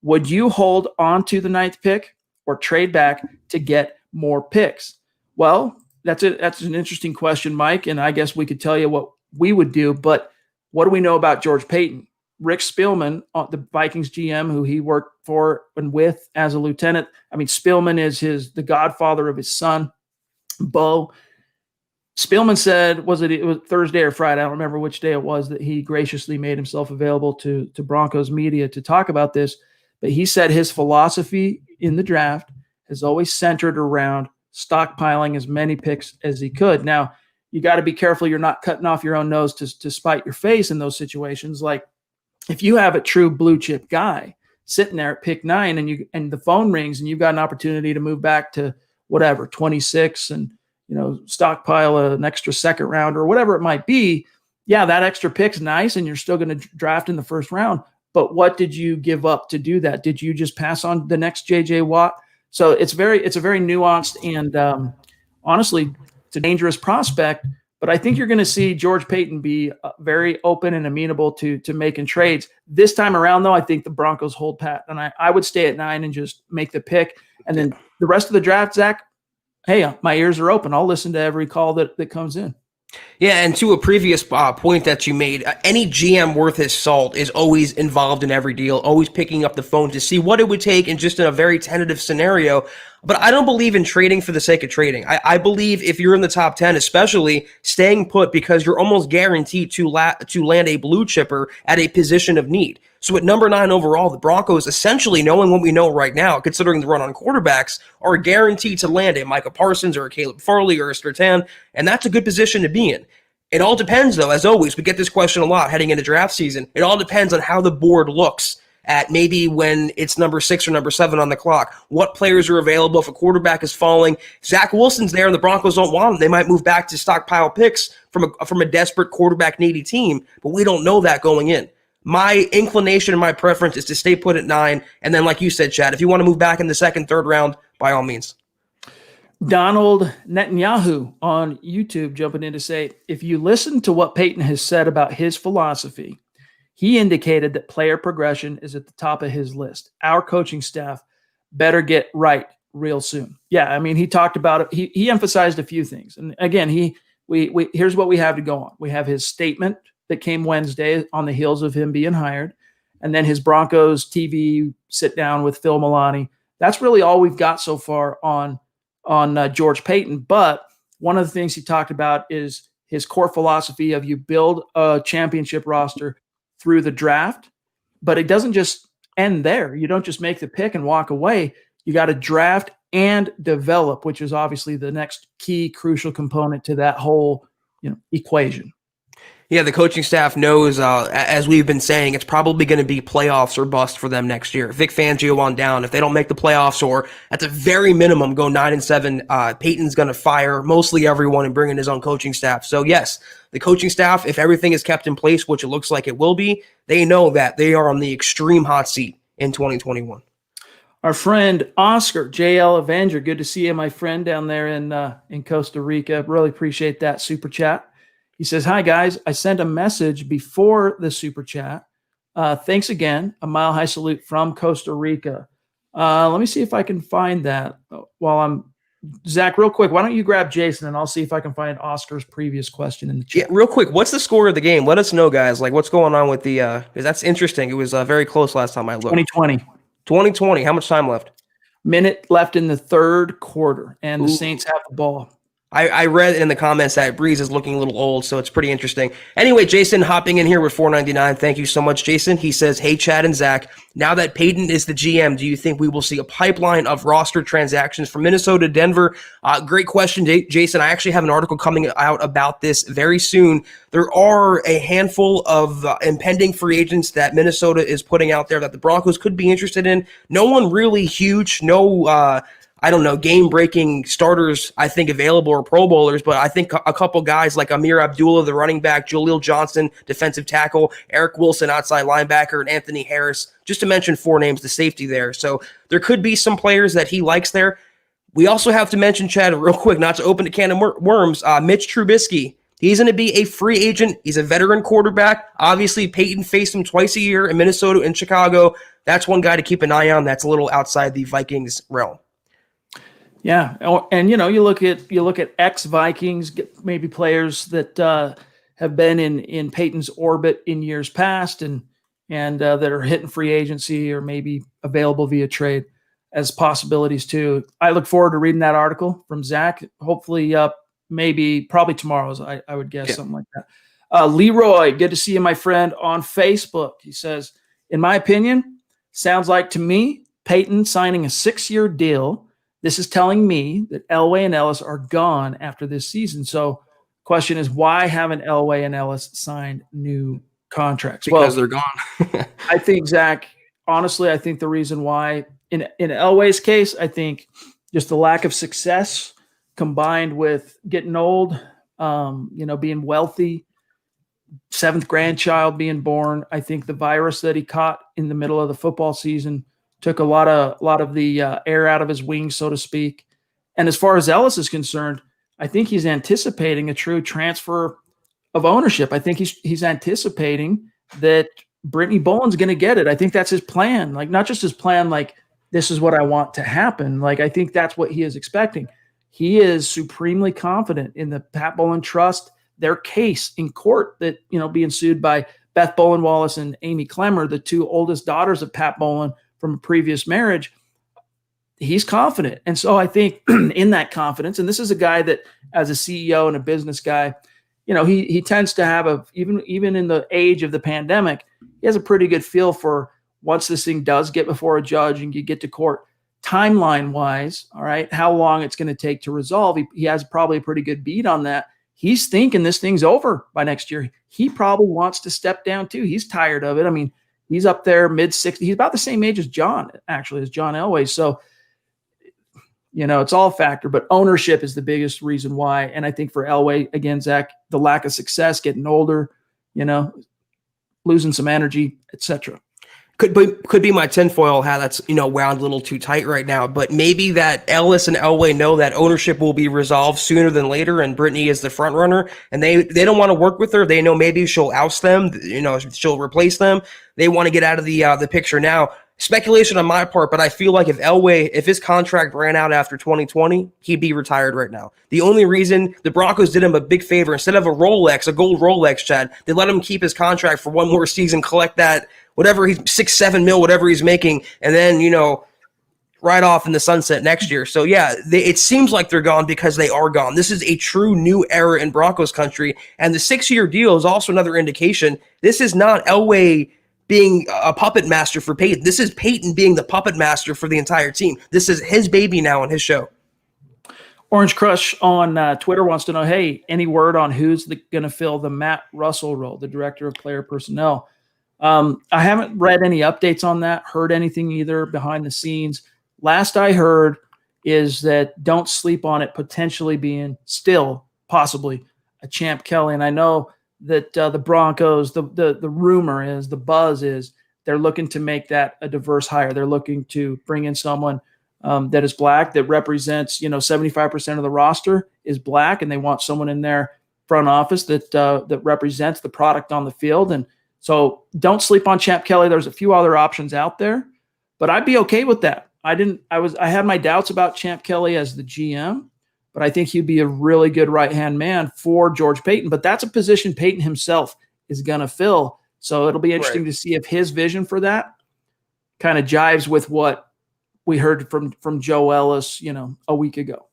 would you hold on to the 9th pick or trade back to get more picks? Well, that's an interesting question, Mike, and I guess we could tell you what we would do, but what do we know about George Paton? Rick Spielman, the Vikings GM, who he worked for and with as a lieutenant. I mean, Spielman is the godfather of his son, Bo. Spielman said, it was Thursday or Friday, I don't remember which day it was, that he graciously made himself available to Broncos media to talk about this. But he said his philosophy in the draft has always centered around stockpiling as many picks as he could. Now, you got to be careful you're not cutting off your own nose to spite your face in those situations. Like if you have a true blue chip guy sitting there at pick 9 and the phone rings and you've got an opportunity to move back to whatever, 26 and stockpile an extra second round or whatever it might be, that extra pick's nice and you're still going to draft in the first round. But what did you give up to do that? Did you just pass on the next J.J. Watt? So it's a very nuanced and honestly, it's a dangerous prospect. But I think you're going to see George Paton be very open and amenable to making trades. This time around, though, I think the Broncos hold pat. And I would stay at 9 and just make the pick. And then the rest of the draft, Zach, hey, my ears are open. I'll listen to every call that comes in. Yeah, and to a previous point that you made, any GM worth his salt is always involved in every deal, always picking up the phone to see what it would take in just in a very tentative scenario. But I don't believe in trading for the sake of trading. I believe if you're in the top 10, especially staying put because you're almost guaranteed to land a blue chipper at a position of need. So at number 9 overall, the Broncos, essentially knowing what we know right now, considering the run on quarterbacks, are guaranteed to land a Micah Parsons or a Caleb Farley or a Strahan, and that's a good position to be in. It all depends, though, as always. We get this question a lot heading into draft season. It all depends on how the board looks at maybe when it's number 6 or number 7 on the clock. What players are available if a quarterback is falling? Zach Wilson's there and the Broncos don't want him. They might move back to stockpile picks from a desperate quarterback needy team, but we don't know that going in. My inclination and my preference is to stay put at 9, and then like you said, Chad, if you want to move back in the second, third round, by all means. Donald Netanyahu on YouTube jumping in to say, if you listen to what Paton has said about his philosophy, he indicated that player progression is at the top of his list. Our coaching staff better get right real soon. Yeah, I mean, he talked about it. He emphasized a few things. And again, here's what we have to go on. We have his statement that came Wednesday on the heels of him being hired, and then his Broncos TV sit down with Phil Milani. That's really all we've got so far on George Paton. But one of the things he talked about is his core philosophy of you build a championship roster through the draft, but it doesn't just end there. You don't just make the pick and walk away. You got to draft and develop, which is obviously the next key crucial component to that whole equation. Yeah, the coaching staff knows, as we've been saying, it's probably going to be playoffs or bust for them next year. Vic Fangio on down. If they don't make the playoffs or at the very minimum go 9-7, Peyton's going to fire mostly everyone and bring in his own coaching staff. So yes, the coaching staff, if everything is kept in place, which it looks like it will be, they know that they are on the extreme hot seat in 2021. Our friend Oscar, JL Avenger, good to see you, my friend, down there in Costa Rica. Really appreciate that super chat. He says, hi, guys. I sent a message before the super chat. Thanks again. A mile high salute from Costa Rica. Let me see if I can find that while I'm – Zach, real quick, why don't you grab Jason, and I'll see if I can find Oscar's previous question in the chat. Yeah, real quick, what's the score of the game? Let us know, guys. Like, what's going on with the because that's interesting. It was very close last time I looked. 2020. How much time left? Minute left in the third quarter, and the Saints have the ball. I read in the comments that Breeze is looking a little old, so it's pretty interesting. Anyway, Jason hopping in here with $4.99. Thank you so much, Jason. He says, hey, Chad and Zach, now that Paton is the GM, do you think we will see a pipeline of roster transactions from Minnesota to Denver? Great question, Jason. I actually have an article coming out about this very soon. There are a handful of impending free agents that Minnesota is putting out there that the Broncos could be interested in. No one really huge, no game-breaking starters, I think, available or Pro Bowlers, but I think a couple guys like Amir Abdullah, the running back, Jaleel Johnson, defensive tackle, Eric Wilson, outside linebacker, and Anthony Harris, just to mention four names, the safety there. So there could be some players that he likes there. We also have to mention, Chad, real quick, not to open a can of worms, Mitch Trubisky. He's going to be a free agent. He's a veteran quarterback. Obviously, Paton faced him twice a year in Minnesota and Chicago. That's one guy to keep an eye on. That's a little outside the Vikings realm. Yeah, and you look at ex-Vikings, maybe players that have been in Paton's orbit in years past, and that are hitting free agency or maybe available via trade as possibilities too. I look forward to reading that article from Zach. Hopefully, probably tomorrow's. I would guess something like that. Leroy, good to see you, my friend, on Facebook. He says, in my opinion, sounds like to me Paton signing a 6-year deal. This is telling me that Elway and Ellis are gone after this season. So question is, why haven't Elway and Ellis signed new contracts? Because they're gone. I think, Zach, honestly, I think the reason why in Elway's case, I think just the lack of success combined with getting old, being wealthy, 7th grandchild being born. I think the virus that he caught in the middle of the football season took a lot of the air out of his wings, so to speak. And as far as Ellis is concerned, I think he's anticipating a true transfer of ownership. I think he's anticipating that Brittany Boland's going to get it. I think that's his plan. Like, not just his plan, like, this is what I want to happen. Like, I think that's what he is expecting. He is supremely confident in the Pat Bowlen Trust, their case in court that, being sued by Beth Bowlen Wallace and Amy Clemmer, the two oldest daughters of Pat Bowlen from a previous marriage. He's confident. And so I think in that confidence, and this is a guy that as a CEO and a business guy, he tends to have even in the age of the pandemic, he has a pretty good feel for once this thing does get before a judge and you get to court, timeline wise, all right, how long it's going to take to resolve. He has probably a pretty good beat on that. He's thinking this thing's over by next year. He probably wants to step down too. He's tired of it. I mean, he's up there mid-60s. He's about the same age as John Elway. So, it's all a factor, but ownership is the biggest reason why. And I think for Elway, again, Zach, the lack of success, getting older, losing some energy, etc. Could be my tinfoil hat that's, wound a little too tight right now, but maybe that Ellis and Elway know that ownership will be resolved sooner than later, and Brittany is the front runner, and they don't want to work with her. They know maybe she'll oust them, she'll replace them. They want to get out of the picture now. Speculation on my part, but I feel like if his contract ran out after 2020, he'd be retired right now. The only reason the Broncos did him a big favor, instead of a gold Rolex, Chad, they let him keep his contract for one more season, collect that, whatever he's $6-7 mil, whatever he's making, and then, right off in the sunset next year. So yeah, it seems like they're gone because they are gone. This is a true new era in Broncos country, and the 6-year deal is also another indication. This is not Elway being a puppet master for Peyton. This is Peyton being the puppet master for the entire team. This is his baby now on his show. Orange Crush on Twitter wants to know, hey, any word on who's going to fill the Matt Russell role, the director of player personnel? I haven't read any updates on that, heard anything either behind the scenes. Last I heard is that don't sleep on it potentially being still possibly a Champ Kelly. And I know that the Broncos, the rumor is, the buzz is, they're looking to make that a diverse hire. They're looking to bring in someone that is black, that represents, 75% of the roster is black, and they want someone in their front office that represents the product on the field. And so don't sleep on Champ Kelly. There's a few other options out there, but I'd be okay with that. I had my doubts about Champ Kelly as the GM, but I think he'd be a really good right-hand man for George Paton. But that's a position Paton himself is going to fill. So it'll be interesting to see if his vision for that kind of jives with what we heard from Joe Ellis, a week ago.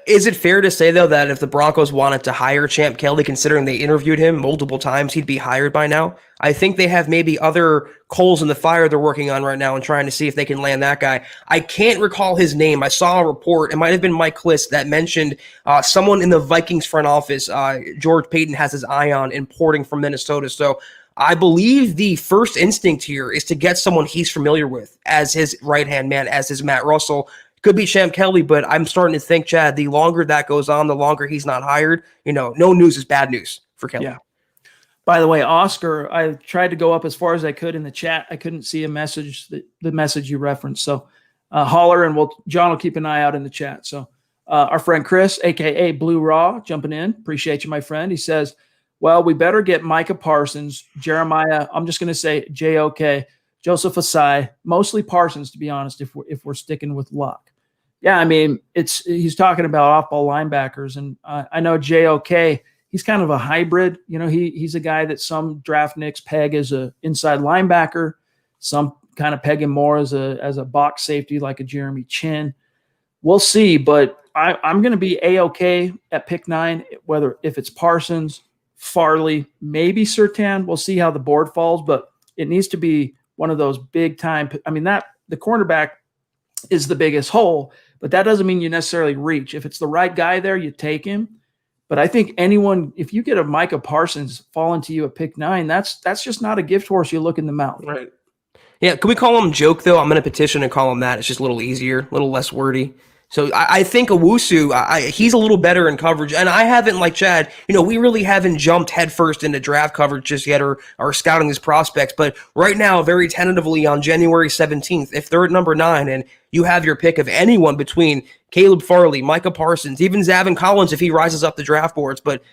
Is it fair to say, though, that if the Broncos wanted to hire Champ Kelly, considering they interviewed him multiple times, he'd be hired by now? I think they have maybe other coals in the fire they're working on right now and trying to see if they can land that guy. I can't recall his name. I saw a report. It might have been Mike Kliss that mentioned someone in the Vikings front office, George Paton has his eye on importing from Minnesota. So I believe the first instinct here is to get someone he's familiar with as his right-hand man, as his Matt Russell. Could be Champ Kelly, but I'm starting to think, Chad, the longer that goes on, the longer he's not hired. No news is bad news for Kelly. Yeah. By the way, Oscar, I tried to go up as far as I could in the chat. I couldn't see a message, the message you referenced. So holler, and John will keep an eye out in the chat. So our friend Chris, a.k.a. Blue Raw, jumping in. Appreciate you, my friend. He says, well, we better get Micah Parsons, Jeremiah, I'm just going to say J.O.K., Joseph Asai, mostly Parsons, to be honest, if we're sticking with luck. Yeah, I mean, he's talking about off-ball linebackers, and I know J.O.K., he's kind of a hybrid. He's a guy that some draft nicks peg as an inside linebacker, some kind of peg him more as a box safety like a Jeremy Chin. We'll see, but I'm going to be A-OK at pick 9, if it's Parsons, Farley, maybe Surtain. We'll see how the board falls, but it needs to be one of those big time. I mean, the cornerback is the biggest hole, but that doesn't mean you necessarily reach. If it's the right guy there, you take him. But I think if you get a Micah Parsons falling to you at pick 9, that's just not a gift horse you look in the mouth. Right. Yeah. Can we call him Joke, though? I'm going to petition and call him that. It's just a little easier, a little less wordy. So I think Owusu, he's a little better in coverage. And I haven't, like Chad, we really haven't jumped headfirst into draft coverage just yet or scouting his prospects. But right now, very tentatively on January 17th, if they're at number 9 and you have your pick of anyone between Caleb Farley, Micah Parsons, even Zavin Collins if he rises up the draft boards. But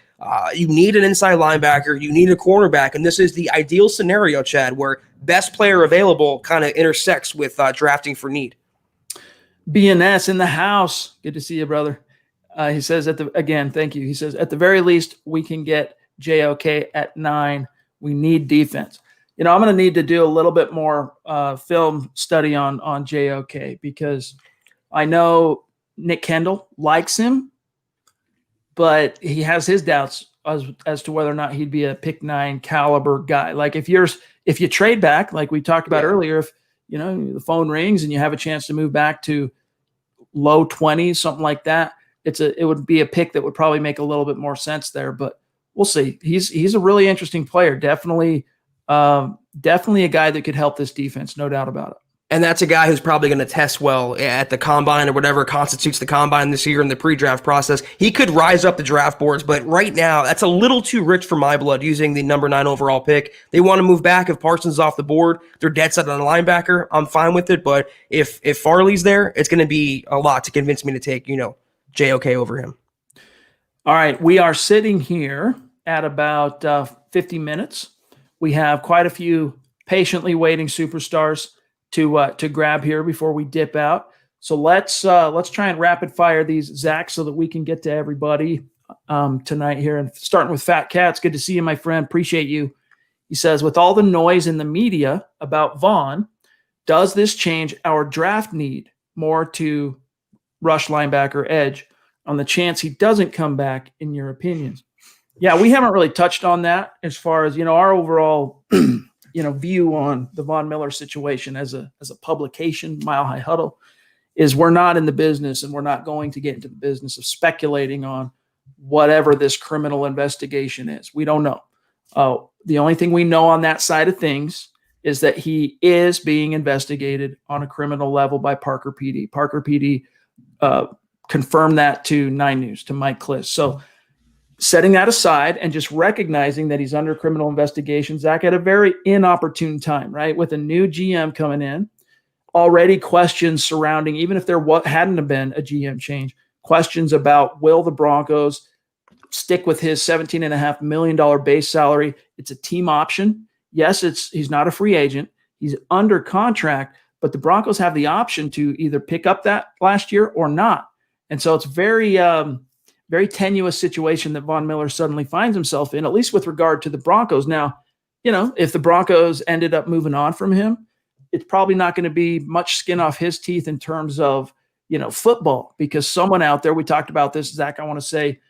you need an inside linebacker. You need a cornerback. And this is the ideal scenario, Chad, where best player available kind of intersects with drafting for need. BNS in the house. Good to see you, brother. He says thank you. He says, at the very least, we can get JOK at 9. We need defense. I'm going to need to do a little bit more film study on JOK because I know Nick Kendall likes him, but he has his doubts as to whether or not he'd be a pick 9 caliber guy. Like if you trade back, like we talked about earlier, if the phone rings and you have a chance to move back to low 20s, something like that, it would be a pick that would probably make a little bit more sense there. But we'll see. He's a really interesting player. Definitely a guy that could help this defense, no doubt about it. And that's a guy who's probably going to test well at the combine or whatever constitutes the combine this year in the pre-draft process. He could rise up the draft boards, but right now that's a little too rich for my blood using the number 9 overall pick. They want to move back if Parsons is off the board. They're dead set on a linebacker. I'm fine with it, but if Farley's there, it's going to be a lot to convince me to take, JOK over him. All right, we are sitting here at about 50 minutes. We have quite a few patiently waiting superstars to grab here before we dip out. So let's try and rapid fire these, Zach, so that we can get to everybody tonight here. And starting with Fat Cats, good to see you, my friend. Appreciate you. He says, with all the noise in the media about Vaughn, does this change our draft need more to rush, linebacker, edge on the chance he doesn't come back, in your opinions? Yeah, we haven't really touched on that as far as, our overall view on the Von Miller situation as a publication, Mile High Huddle, is we're not in the business, and we're not going to get into the business of speculating on whatever this criminal investigation is. We don't know. The only thing we know on that side of things is that he is being investigated on a criminal level by Parker PD. Parker PD confirmed that to 9 News, to Mike Kliss. So setting that aside and just recognizing that he's under criminal investigation, Zach, at a very inopportune time, right? With a new GM coming in, already questions surrounding, even if there hadn't been a GM change, questions about will the Broncos stick with his $17.5 million base salary? It's a team option. Yes, he's not a free agent. He's under contract, but the Broncos have the option to either pick up that last year or not. And so it's very tenuous situation that Von Miller suddenly finds himself in, at least with regard to the Broncos. Now, if the Broncos ended up moving on from him, it's probably not going to be much skin off his teeth in terms of, football, because someone out there, we talked about this, Zach, I want to say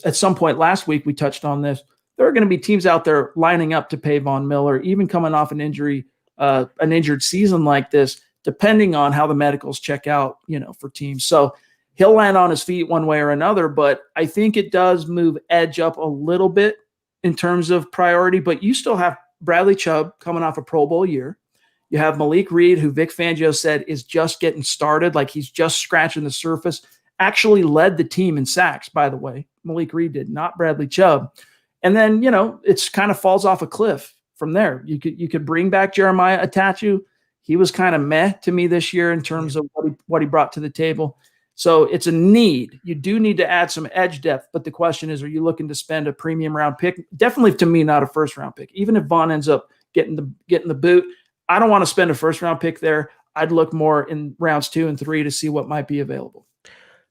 at some point last week, we touched on this. There are going to be teams out there lining up to pay Von Miller, even coming off an injured season like this, depending on how the medicals check out, for teams. So he'll land on his feet one way or another, but I think it does move edge up a little bit in terms of priority. But you still have Bradley Chubb coming off a Pro Bowl year. You have Malik Reed, who Vic Fangio said is just getting started, like he's just scratching the surface, actually led the team in sacks, by the way. Malik Reed did, not Bradley Chubb. And then, it's kind of falls off a cliff from there. You could bring back Jeremiah Atachu. He was kind of meh to me this year in terms of what he brought to the table. So it's a need. You do need to add some edge depth, but the question is, are you looking to spend a premium round pick? Definitely, to me, not a first round pick. Even if Vaughn ends up getting the boot, I don't want to spend a first round pick there. I'd look more in rounds 2 and 3 to see what might be available.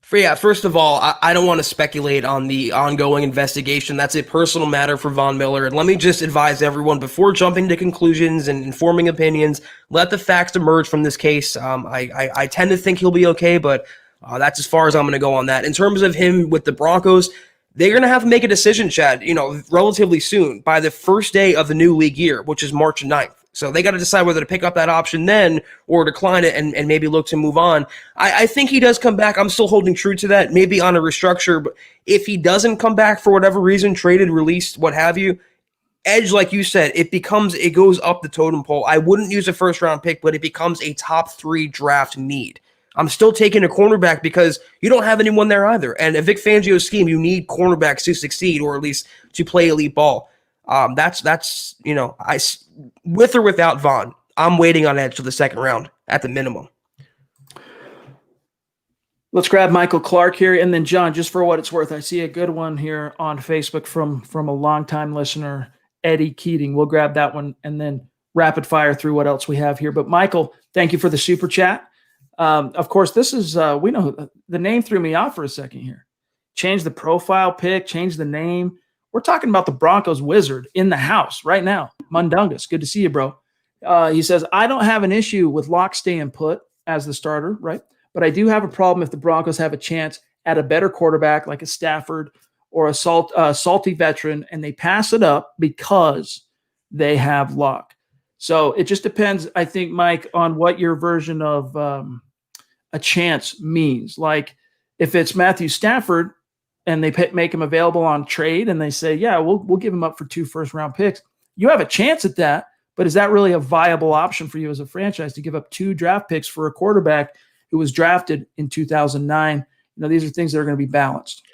First of all, I don't want to speculate on the ongoing investigation. That's a personal matter for Von Miller. And let me just advise everyone, before jumping to conclusions and informing opinions, let the facts emerge from this case. I tend to think he'll be okay, but that's as far as I'm going to go on that. In terms of him with the Broncos, they're going to have to make a decision, Chad, relatively soon, by the first day of the new league year, which is March 9th. So they got to decide whether to pick up that option then or decline it and maybe look to move on. I think he does come back. I'm still holding true to that, maybe on a restructure. But if he doesn't come back for whatever reason, traded, released, what have you, edge, like you said, it goes up the totem pole. I wouldn't use a first-round pick, but it becomes a top 3 draft need. I'm still taking a cornerback because you don't have anyone there either. And a Vic Fangio scheme, you need cornerbacks to succeed or at least to play elite ball. That's with or without Vaughn, I'm waiting on edge to the second round at the minimum. Let's grab Michael Clark here. And then, John, just for what it's worth, I see a good one here on Facebook from a longtime listener, Eddie Keating. We'll grab that one and then rapid fire through what else we have here. But, Michael, thank you for the super chat. Of course, this is we know the name threw me off for a second here. Change the profile pic, change the name. We're talking about the Broncos wizard in the house right now. Mundungus, good to see you, bro. He says, I don't have an issue with Locke staying put as the starter, right? But I do have a problem if the Broncos have a chance at a better quarterback like a Stafford or a salty veteran, and they pass it up because they have Locke. So it just depends, I think, Mike, on what your version of a chance means. Like if it's Matthew Stafford, and they make him available on trade, and they say, yeah, we'll give him up for 2 first-round picks. You have a chance at that, But is that really a viable option for you as a franchise to give up 2 draft picks for a quarterback who was drafted in 2009? These are things that are going to be balanced.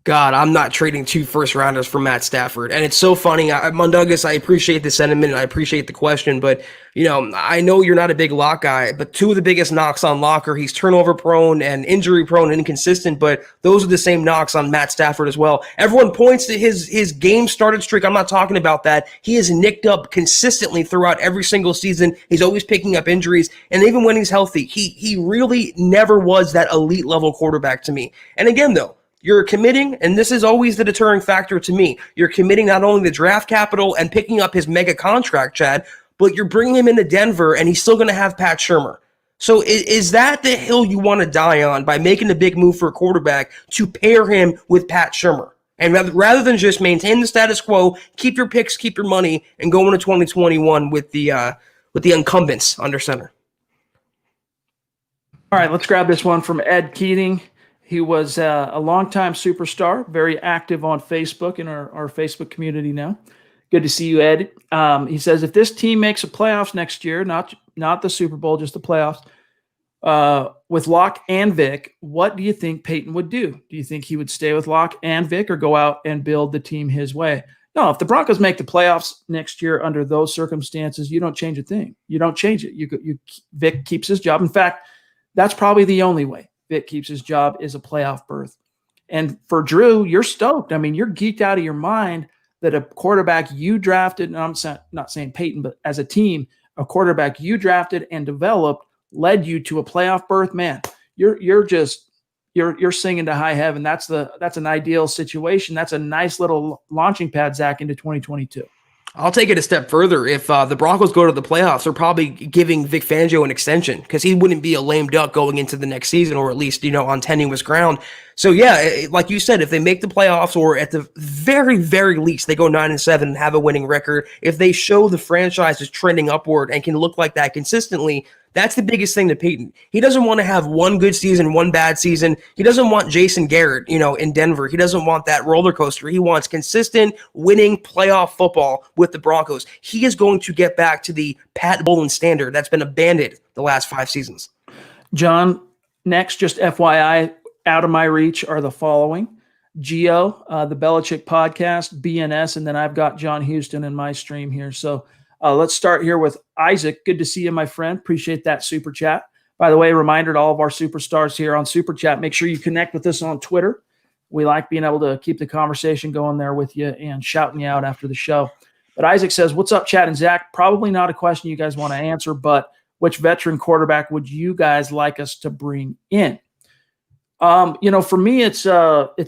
God, I'm not trading 2 first-rounders for Matt Stafford. And it's so funny. Mundagus, I appreciate the sentiment and I appreciate the question, but, I know you're not a big Lock guy, but 2 of the biggest knocks on Lock are he's turnover-prone and injury-prone and inconsistent, but those are the same knocks on Matt Stafford as well. Everyone points to his game-started streak. I'm not talking about that. He is nicked up consistently throughout every single season. He's always picking up injuries, and even when he's healthy, he really never was that elite-level quarterback to me. And again, though, you're committing, and this is always the deterring factor to me, you're committing not only the draft capital and picking up his mega contract, Chad, but you're bringing him into Denver, and he's still going to have Pat Shurmur. So is that the hill you want to die on by making a big move for a quarterback to pair him with Pat Shurmur? And rather than just maintain the status quo, keep your picks, keep your money, and go into 2021 with the incumbents under center. All right, let's grab this one from Ed Keating. He was a longtime superstar, very active on Facebook in our Facebook community now. Good to see you, Ed. He says, if this team makes a playoffs next year, not the Super Bowl, just the playoffs, with Locke and Vic, what do you think Peyton would do? Do you think he would stay with Locke and Vic or go out and build the team his way? No, if the Broncos make the playoffs next year under those circumstances, you don't change a thing. You don't change it. Vic keeps his job. In fact, that's probably the only way Vic keeps his job is a playoff berth. And for Drew, you're stoked. I mean, you're geeked out of your mind that a quarterback you drafted, and I'm not saying Peyton, but as a team, a quarterback you drafted and developed led you to a playoff berth. Man, you're singing to high heaven. That's an ideal situation. That's a nice little launching pad, Zach, into 2022. I'll take it a step further. If the Broncos go to the playoffs, they're probably giving Vic Fangio an extension because he wouldn't be a lame duck going into the next season, or at least, on tenuous ground. So, yeah, like you said, if they make the playoffs, or at the very, very least, they go 9-7 and have a winning record, if they show the franchise is trending upward and can look like that consistently, that's the biggest thing to Peyton. He doesn't want to have one good season, one bad season. He doesn't want Jason Garrett, in Denver. He doesn't want that roller coaster. He wants consistent, winning playoff football with the Broncos. He is going to get back to the Pat Bowlen standard that's been abandoned the last 5 seasons. John, next, just FYI, out of my reach are the following. Geo, the Belichick podcast, BNS, and then I've got John Houston in my stream here. So let's start here with Isaac. Good to see you, my friend. Appreciate that super chat. By the way, reminder to all of our superstars here on Super Chat, make sure you connect with us on Twitter. We like being able to keep the conversation going there with you and shouting you out after the show. But Isaac says, what's up, Chad and Zach? Probably not a question you guys want to answer, but which veteran quarterback would you guys like us to bring in? For me, it's an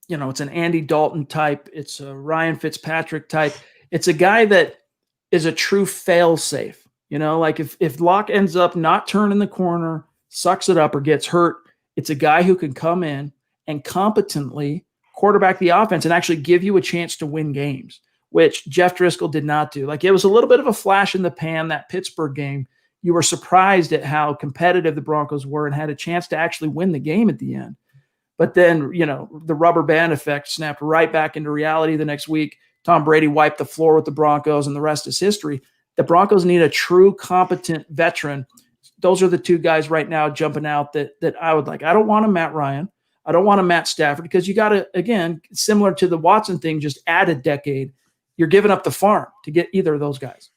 Andy Dalton type. It's a Ryan Fitzpatrick type. It's a guy that is a true fail-safe. Like if Locke ends up not turning the corner, sucks it up, or gets hurt, it's a guy who can come in and competently quarterback the offense and actually give you a chance to win games, which Jeff Driscoll did not do. Like, it was a little bit of a flash in the pan, that Pittsburgh game. You were surprised at how competitive the Broncos were and had a chance to actually win the game at the end. But then, the rubber band effect snapped right back into reality the next week. Tom Brady wiped the floor with the Broncos, and the rest is history. The Broncos need a true, competent veteran. Those are the 2 guys right now jumping out that I would like. I don't want a Matt Ryan. I don't want a Matt Stafford, because you got to, again, similar to the Watson thing, just add a decade. You're giving up the farm to get either of those guys.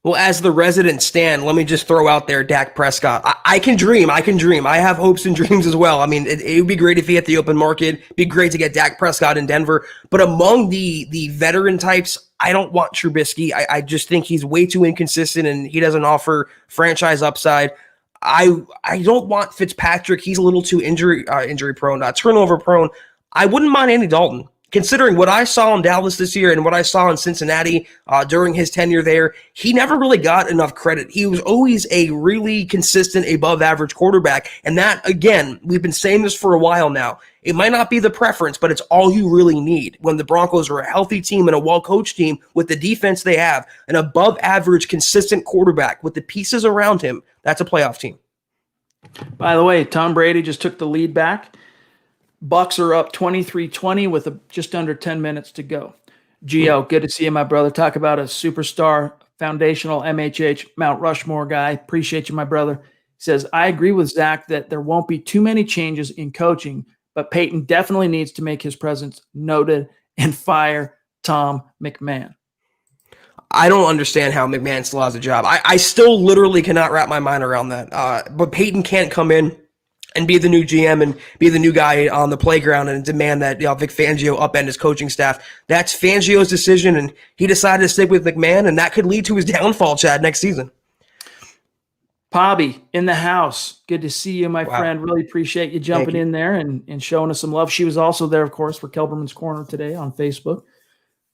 Well, as the resident Stan, let me just throw out there Dak Prescott. I can dream. I have hopes and dreams as well. I mean, it would be great if he hit the open market. It'd be great to get Dak Prescott in Denver. But among the veteran types, I don't want Trubisky. I just think he's way too inconsistent, and he doesn't offer franchise upside. I don't want Fitzpatrick. He's a little too injury prone, turnover prone. I wouldn't mind Andy Dalton. Considering what I saw in Dallas this year and what I saw in Cincinnati during his tenure there, he never really got enough credit. He was always a really consistent, above-average quarterback. And that, again, we've been saying this for a while now. It might not be the preference, but it's all you really need. When the Broncos are a healthy team and a well-coached team with the defense they have, an above-average, consistent quarterback with the pieces around him, that's a playoff team. By the way, Tom Brady just took the lead back. Bucks are up 23-20 with just under 10 minutes to go. Gio, good to see you, my brother. Talk about a superstar foundational MHH Mount Rushmore guy. Appreciate you, my brother. He says, I agree with Zach that there won't be too many changes in coaching, but Paton definitely needs to make his presence noted and fire Tom McMahon. I don't understand how McMahon still has a job. I still literally cannot wrap my mind around that. But Paton can't come in and be the new GM and be the new guy on the playground and demand that Vic Fangio upend his coaching staff. That's Fangio's decision, and he decided to stick with McMahon, and that could lead to his downfall, Chad, next season. Pobby in the house. Good to see you, my friend. Really appreciate you jumping in there and showing us some love. She was also there, of course, for Kelberman's Corner today on Facebook.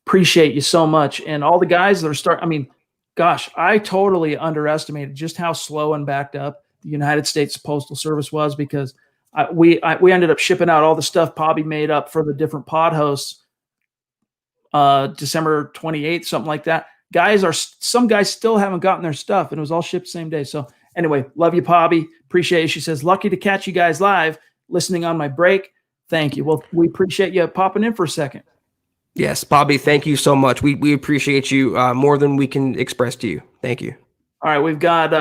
Appreciate you so much. And all the guys that are starting, I mean, gosh, I totally underestimated just how slow and backed up the United States Postal Service was, because we ended up shipping out all the stuff Pobby made up for the different pod hosts December 28th, something like that. Some guys still haven't gotten their stuff, and it was all shipped the same day. So anyway, love you, Pobby. Appreciate you. She says, lucky to catch you guys live, listening on my break. Thank you. Well, we appreciate you popping in for a second. Yes, Bobby, thank you so much. We appreciate you more than we can express to you. Thank you. All right, we've got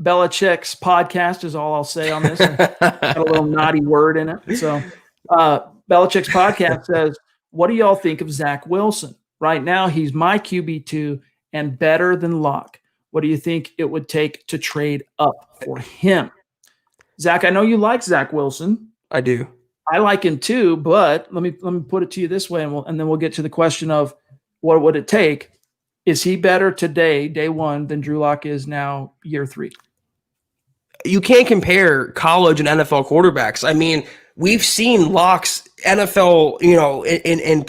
Belichick's podcast is all I'll say on this. Got a little naughty word in it. So Belichick's podcast says, what do y'all think of Zach Wilson? Right now, he's my QB2 and better than Locke. What do you think it would take to trade up for him? Zach, I know you like Zach Wilson. I do. I like him too, but let me put it to you this way, and then we'll get to the question of what would it take. Is he better today, day one, than Drew Lock is now, year 3? You can't compare college and NFL quarterbacks. I mean, we've seen Lock's NFL, in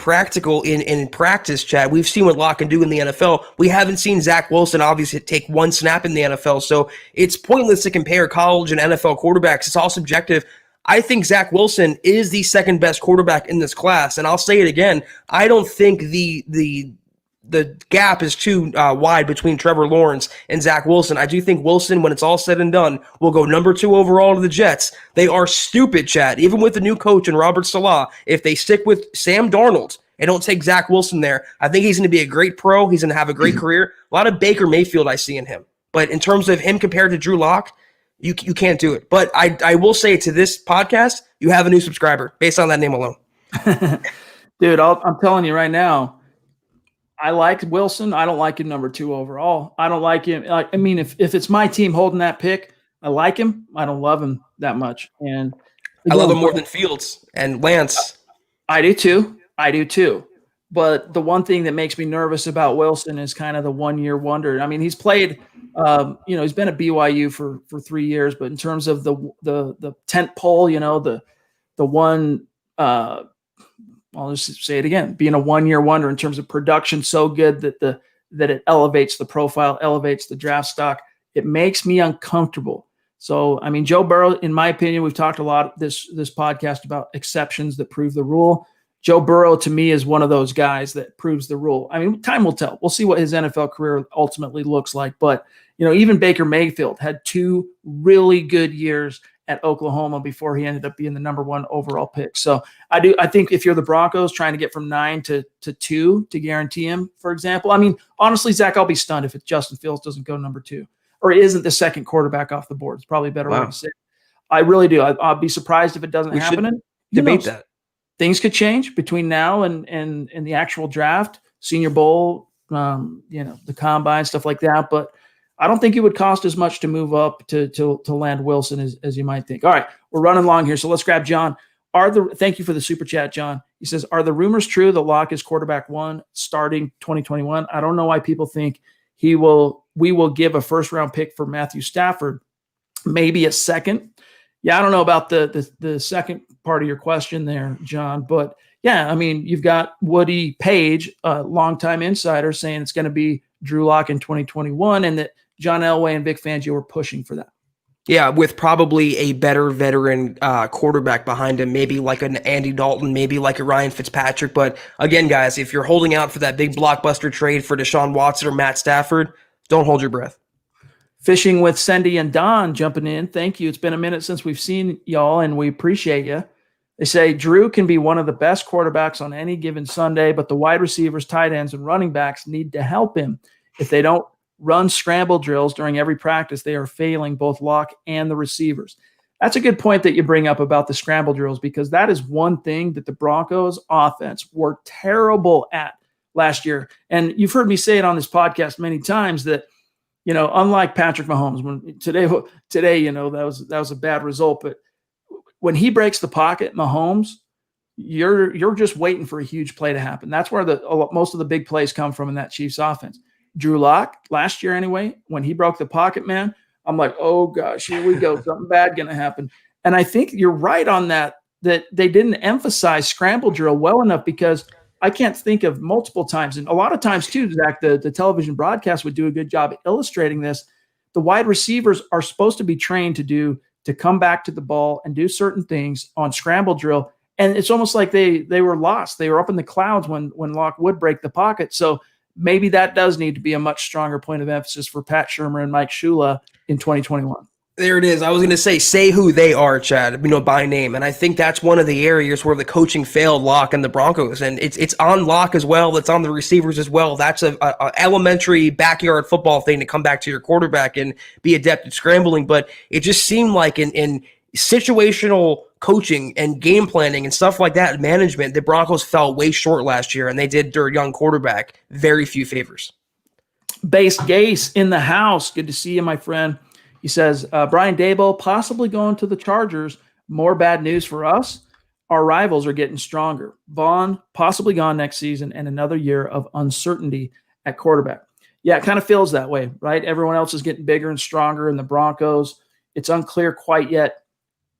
practice, Chad. We've seen what Locke can do in the NFL. We haven't seen Zach Wilson obviously take one snap in the NFL, so it's pointless to compare college and NFL quarterbacks. It's all subjective. I think Zach Wilson is the second best quarterback in this class, and I'll say it again. I don't think the gap is too wide between Trevor Lawrence and Zach Wilson. I do think Wilson, when it's all said and done, will go number 2 overall to the Jets. They are stupid, Chad. Even with the new coach and Robert Saleh, if they stick with Sam Darnold and don't take Zach Wilson there, I think he's going to be a great pro. He's going to have a great career. A lot of Baker Mayfield I see in him. But in terms of him compared to Drew Lock, you can't do it. But I will say to this podcast, you have a new subscriber based on that name alone. Dude, I'm telling you right now, I like Wilson. I don't like him number 2 overall. I don't like him. I mean, if it's my team holding that pick, I like him. I don't love him that much. And I love him more than Fields and Lance. I do too. But the one thing that makes me nervous about Wilson is kind of the one-year wonder. I mean, he's played, he's been at BYU for 3 years, but in terms of the tent pole, the one, I'll just say it again, being a one-year wonder in terms of production, so good that it elevates the profile, elevates the draft stock. It makes me uncomfortable. So, I mean, Joe Burrow, in my opinion, we've talked a lot this podcast about exceptions that prove the rule. Joe Burrow, to me, is one of those guys that proves the rule. I mean, time will tell. We'll see what his NFL career ultimately looks like. But, even Baker Mayfield had 2 really good years at Oklahoma before he ended up being the number 1 overall pick. So I think if you're the Broncos trying to get from 9 to 2 to guarantee him, for example, I mean, honestly, Zach, I'll be stunned if Justin Fields doesn't go number 2 or isn't the second quarterback off the board. It's probably a better way to say it. I really do. I'll be surprised if it doesn't happen. Debate that. Things could change between now and the actual draft, Senior Bowl, the combine, stuff like that. But I don't think it would cost as much to move up to land Wilson as you might think. All right, we're running long here, so let's grab John. Thank you for the super chat, John. He says, are the rumors true that Locke is quarterback 1 starting 2021? I don't know why people think we will give a first-round pick for Matthew Stafford, maybe a second. Yeah, I don't know about the second part of your question there, John, but yeah, I mean, you've got Woody Paige, a longtime insider, saying it's going to be Drew Lock in 2021, and that John Elway and Vic Fangio were pushing for that. Yeah, with probably a better veteran quarterback behind him, maybe like an Andy Dalton, maybe like a Ryan Fitzpatrick. But again, guys, if you're holding out for that big blockbuster trade for Deshaun Watson or Matt Stafford, don't hold your breath. Fishing with Cindy and Don jumping in. Thank you. It's been a minute since we've seen y'all, and we appreciate you. They say Drew can be one of the best quarterbacks on any given Sunday, but the wide receivers, tight ends, and running backs need to help him. If they don't run scramble drills during every practice, they are failing both Locke and the receivers. That's a good point that you bring up about the scramble drills, because that is one thing that the Broncos offense were terrible at last year. And you've heard me say it on this podcast many times that, unlike Patrick Mahomes, when today, that was a bad result, but when he breaks the pocket, Mahomes, you're just waiting for a huge play to happen. That's where most of the big plays come from in that Chiefs offense. Drew Lock last year anyway, when he broke the pocket, man, I'm like, oh gosh, here we go. Something bad going to happen. And I think you're right on that they didn't emphasize scramble drill well enough, because I can't think of multiple times. And a lot of times too, Zach, the television broadcast would do a good job illustrating this. The wide receivers are supposed to be trained to come back to the ball and do certain things on scramble drill. And it's almost like they were lost. They were up in the clouds when Locke would break the pocket. So maybe that does need to be a much stronger point of emphasis for Pat Shurmur and Mike Shula in 2021. There it is. I was going to say who they are, Chad, by name. And I think that's one of the areas where the coaching failed Locke and the Broncos. And it's on Locke as well. It's on the receivers as well. That's a elementary backyard football thing to come back to your quarterback and be adept at scrambling. But it just seemed like in situational coaching and game planning and stuff like that, management, the Broncos fell way short last year, and they did their young quarterback very few favors. Base Gase in the house. Good to see you, my friend. He says, Brian Daboll possibly going to the Chargers. More bad news for us. Our rivals are getting stronger. Vaughn possibly gone next season, and another year of uncertainty at quarterback. Yeah, it kind of feels that way, right? Everyone else is getting bigger and stronger, and the Broncos, it's unclear quite yet.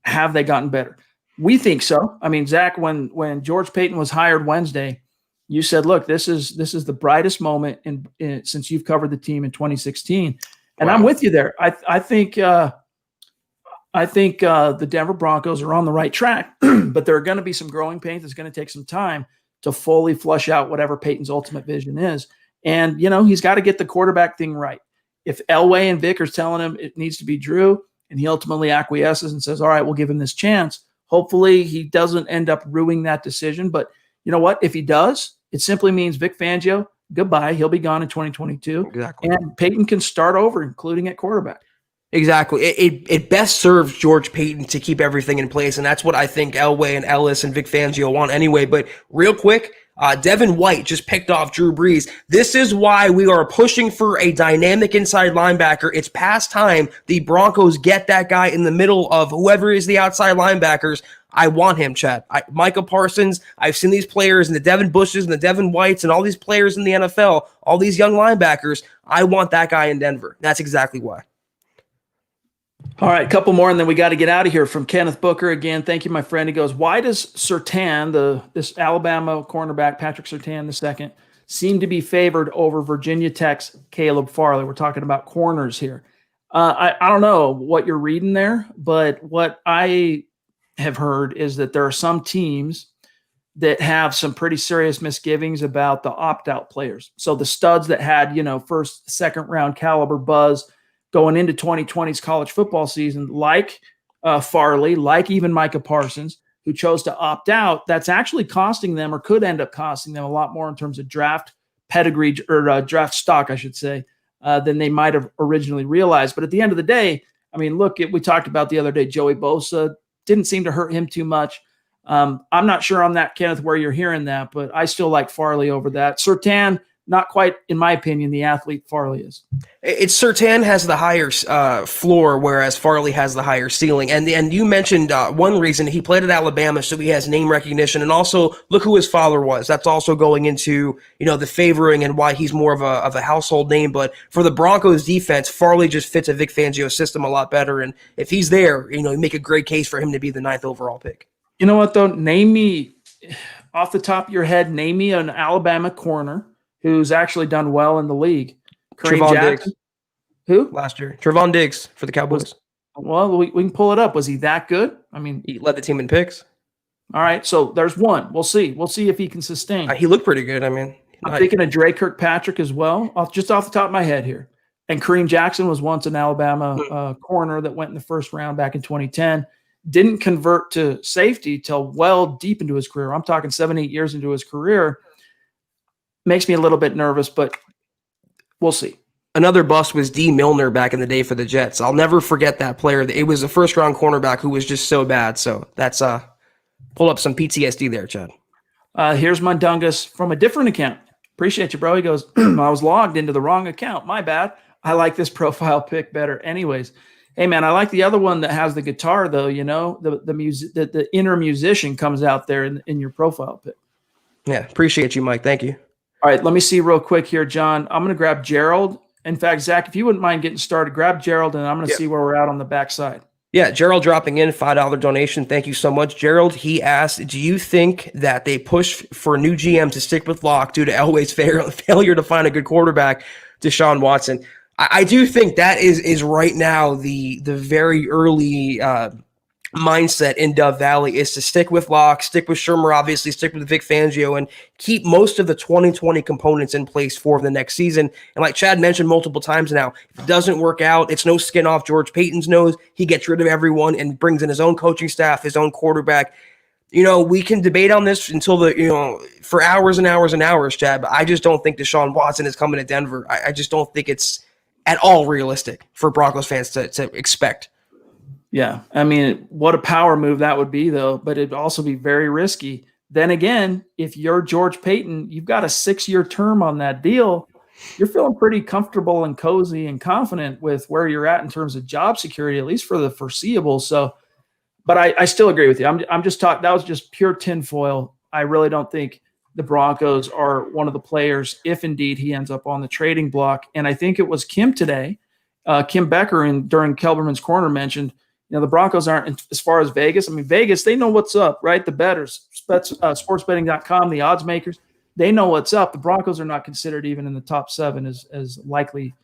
Have they gotten better? We think so. I mean, Zach, when George Paton was hired Wednesday, you said, look, this is the brightest moment since you've covered the team in 2016. And wow. I'm with you there. I think the Denver Broncos are on the right track, but there are going to be some growing pains. It's going to take some time to fully flush out whatever Peyton's ultimate vision is. And, he's got to get the quarterback thing right. If Elway and Vic are telling him it needs to be Drew, and he ultimately acquiesces and says, all right, we'll give him this chance. Hopefully he doesn't end up ruining that decision. But you know what? If he does, it simply means Vic Fangio, goodbye. He'll be gone in 2022. Exactly. And Peyton can start over, including at quarterback. Exactly. It best serves George Paton to keep everything in place, and that's what I think Elway and Ellis and Vic Fangio want anyway. But real quick, Devin White just picked off Drew Brees. This is why we are pushing for a dynamic inside linebacker. It's past time the Broncos get that guy in the middle of whoever is the outside linebackers. I want him, Chad. Micah Parsons, I've seen these players and the Devin Bushes and the Devin Whites and all these players in the NFL, all these young linebackers. I want that guy in Denver. That's exactly why. All right, a couple more, and then we got to get out of here. From Kenneth Booker again. Thank you, my friend. He goes, why does Surtain, this Alabama cornerback, Patrick Surtain II, seem to be favored over Virginia Tech's Caleb Farley? We're talking about corners here. I don't know what you're reading there, but what I have heard is that there are some teams that have some pretty serious misgivings about the opt-out players. So the studs that had, first, second round caliber buzz going into 2020's college football season, like Farley, like even Micah Parsons, who chose to opt out, that's actually costing them, or could end up costing them, a lot more in terms of draft pedigree, or draft stock, I should say, than they might have originally realized. But at the end of the day, I mean, look, we talked about the other day, Joey Bosa didn't seem to hurt him too much. I'm not sure on that, Kenneth, where you're hearing that, but I still like Farley over that. Surtain, not quite, in my opinion, the athlete Farley is. It's Surtain has the higher floor, whereas Farley has the higher ceiling. And you mentioned one reason he played at Alabama, so he has name recognition. And also, look who his father was. That's also going into the favoring and why he's more of a household name. But for the Broncos defense, Farley just fits a Vic Fangio system a lot better. And if he's there, you make a great case for him to be the 9th overall pick. You know what, though? Name me, off the top of your head, name me an Alabama corner who's actually done well in the league. Trevon Diggs. Who? Last year. Trevon Diggs for the Cowboys. Well, we can pull it up. Was he that good? I mean, he led the team in picks. All right, so there's one. We'll see. We'll see if he can sustain. He looked pretty good. I mean, I'm thinking of Dre Kirkpatrick as well, just off the top of my head here. And Kareem Jackson was once an Alabama corner that went in the first round back in 2010. Didn't convert to safety till well deep into his career. I'm talking 7-8 years into his career. Makes me a little bit nervous, but we'll see. Another bust was D. Milner back in the day for the Jets. I'll never forget that player. It was a first-round cornerback who was just so bad. So that's pull up some PTSD there, Chad. Here's Mundungus from a different account. Appreciate you, bro. He goes, I was logged into the wrong account. My bad. I like this profile pic better. Anyways, hey, man, I like the other one that has the guitar, though. You know, the music, the inner musician comes out there in your profile pic. Yeah, appreciate you, Mike. Thank you. All right, let me see real quick here, John. I'm going to grab Gerald. In fact, Zach, if you wouldn't mind getting started, grab Gerald, and I'm going to see where we're at on the backside. Yeah, Gerald dropping in, $5 donation. Thank you so much. Gerald, he asked, do you think that they push for a new GM to stick with Locke due to Elway's failure to find a good quarterback, Deshaun Watson? I do think that is right now the very early mindset in Dove Valley is to stick with Locke, stick with Shermer, obviously, stick with Vic Fangio, and keep most of the 2020 components in place for the next season. And like Chad mentioned multiple times now, if it doesn't work out, it's no skin off George Paton's nose. He gets rid of everyone and brings in his own coaching staff, his own quarterback. You know, we can debate on this until for hours and hours and hours, Chad, but I just don't think Deshaun Watson is coming to Denver. I just don't think it's at all realistic for Broncos fans to expect. Yeah, I mean, what a power move that would be, though, but it'd also be very risky. Then again, if you're George Paton, you've got a 6-year term on that deal. You're feeling pretty comfortable and cozy and confident with where you're at in terms of job security, at least for the foreseeable. So, but I still agree with you. I'm just talking. That was just pure tinfoil. I really don't think the Broncos are one of the players, if indeed he ends up on the trading block. And I think it was Kim today, Kim Becker, during Kelberman's Corner mentioned, the Broncos aren't, as far as Vegas. I mean, Vegas, they know what's up, right? The bettors, sportsbetting.com, the odds makers, they know what's up. The Broncos are not considered even in the top 7 as likely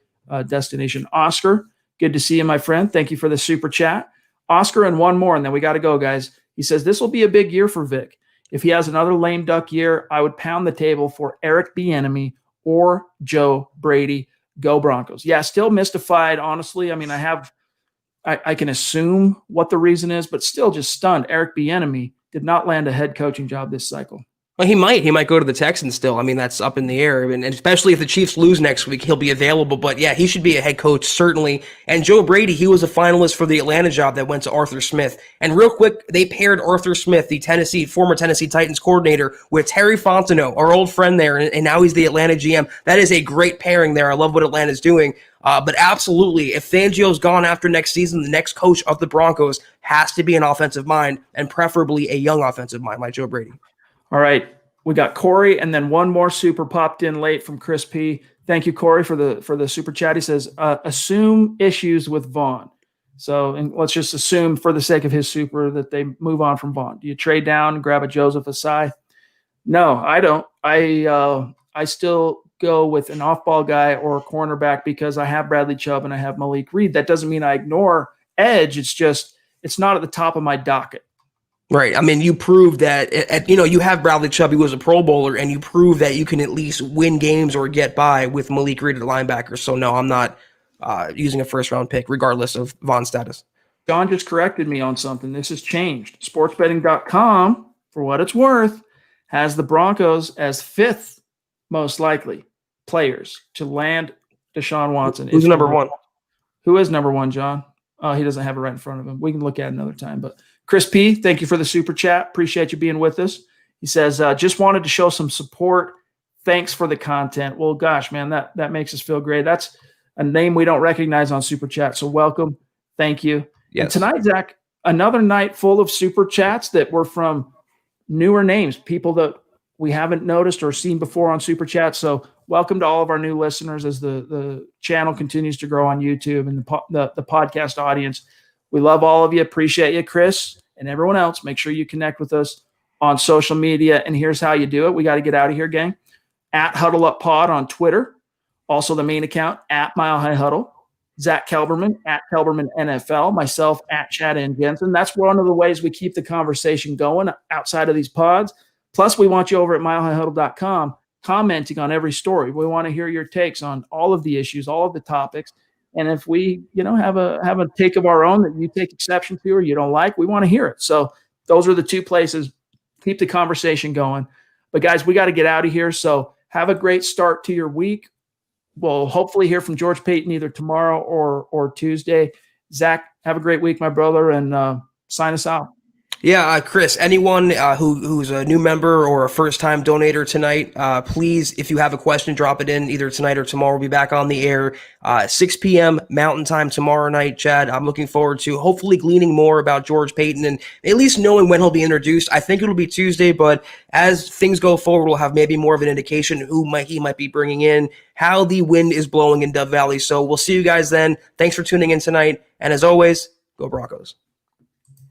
destination. Oscar, good to see you, my friend. Thank you for the super chat. Oscar, and one more, and then we got to go, guys. He says, this will be a big year for Vic. If he has another lame duck year, I would pound the table for Eric Bieniemy or Joe Brady. Go Broncos. Yeah, still mystified, honestly. I mean, I can assume what the reason is, but still just stunned. Eric Bieniemy did not land a head coaching job this cycle. Well, he might go to the Texans still. I mean, that's up in the air. And especially if the Chiefs lose next week, he'll be available. But yeah, he should be a head coach, certainly. And Joe Brady, he was a finalist for the Atlanta job that went to Arthur Smith. And real quick, they paired Arthur Smith, the former Tennessee Titans coordinator, with Terry Fontenot, our old friend there. And now he's the Atlanta GM. That is a great pairing there. I love what Atlanta's doing. But absolutely, if Fangio's gone after next season, the next coach of the Broncos has to be an offensive mind, and preferably a young offensive mind like Joe Brady. All right, we got Corey, and then one more super popped in late from Chris P. Thank you, Corey, for the super chat. He says, assume issues with Vaughn. So, and let's just assume for the sake of his super that they move on from Vaughn. Do you trade down and grab a Joseph Asai? No, I don't. I still go with an off-ball guy or a cornerback because I have Bradley Chubb and I have Malik Reed. That doesn't mean I ignore edge. It's just it's not at the top of my docket. Right. I mean, you proved that, you have Bradley Chubb, who was a Pro Bowler, and you prove that you can at least win games or get by with Malik Reed at linebacker. So, no, I'm not using a first-round pick, regardless of Vaughn's status. John just corrected me on something. This has changed. Sportsbetting.com, for what it's worth, has the Broncos as 5th most likely players to land Deshaun Watson. Who's number 1? Who is number 1, John? He doesn't have it right in front of him. We can look at it another time, but Chris P., thank you for the super chat. Appreciate you being with us. He says, just wanted to show some support. Thanks for the content. Well, gosh, man, that makes us feel great. That's a name we don't recognize on super chat. So welcome. Thank you. Yes. And tonight, Zach, another night full of super chats that were from newer names, people that we haven't noticed or seen before on super chat. So welcome to all of our new listeners as the channel continues to grow on YouTube and the podcast audience. We love all of you. Appreciate you, Chris, and everyone else. Make sure you connect with us on social media. And here's how you do it. We got to get out of here, gang. At Huddle Up Pod on Twitter. Also the main account, at Mile High Huddle. Zack Kelberman, at Kelberman NFL. Myself, at Chad and Jensen. That's one of the ways we keep the conversation going outside of these pods. Plus, we want you over at milehighhuddle.com commenting on every story. We want to hear your takes on all of the issues, all of the topics. And if we, have a take of our own that you take exception to or you don't like, we want to hear it. So those are the two places. Keep the conversation going. But guys, we got to get out of here. So have a great start to your week. we'll hopefully hear from George Paton either tomorrow or Tuesday. Zach, have a great week, my brother, and sign us out. Yeah, Chris, anyone who's a new member or a first-time donator tonight, please, if you have a question, drop it in either tonight or tomorrow. We'll be back on the air 6 p.m. Mountain Time tomorrow night, Chad. I'm looking forward to hopefully gleaning more about George Paton and at least knowing when he'll be introduced. I think it'll be Tuesday, but as things go forward, we'll have maybe more of an indication who he might be bringing in, how the wind is blowing in Dove Valley. So we'll see you guys then. Thanks for tuning in tonight. And as always, go Broncos.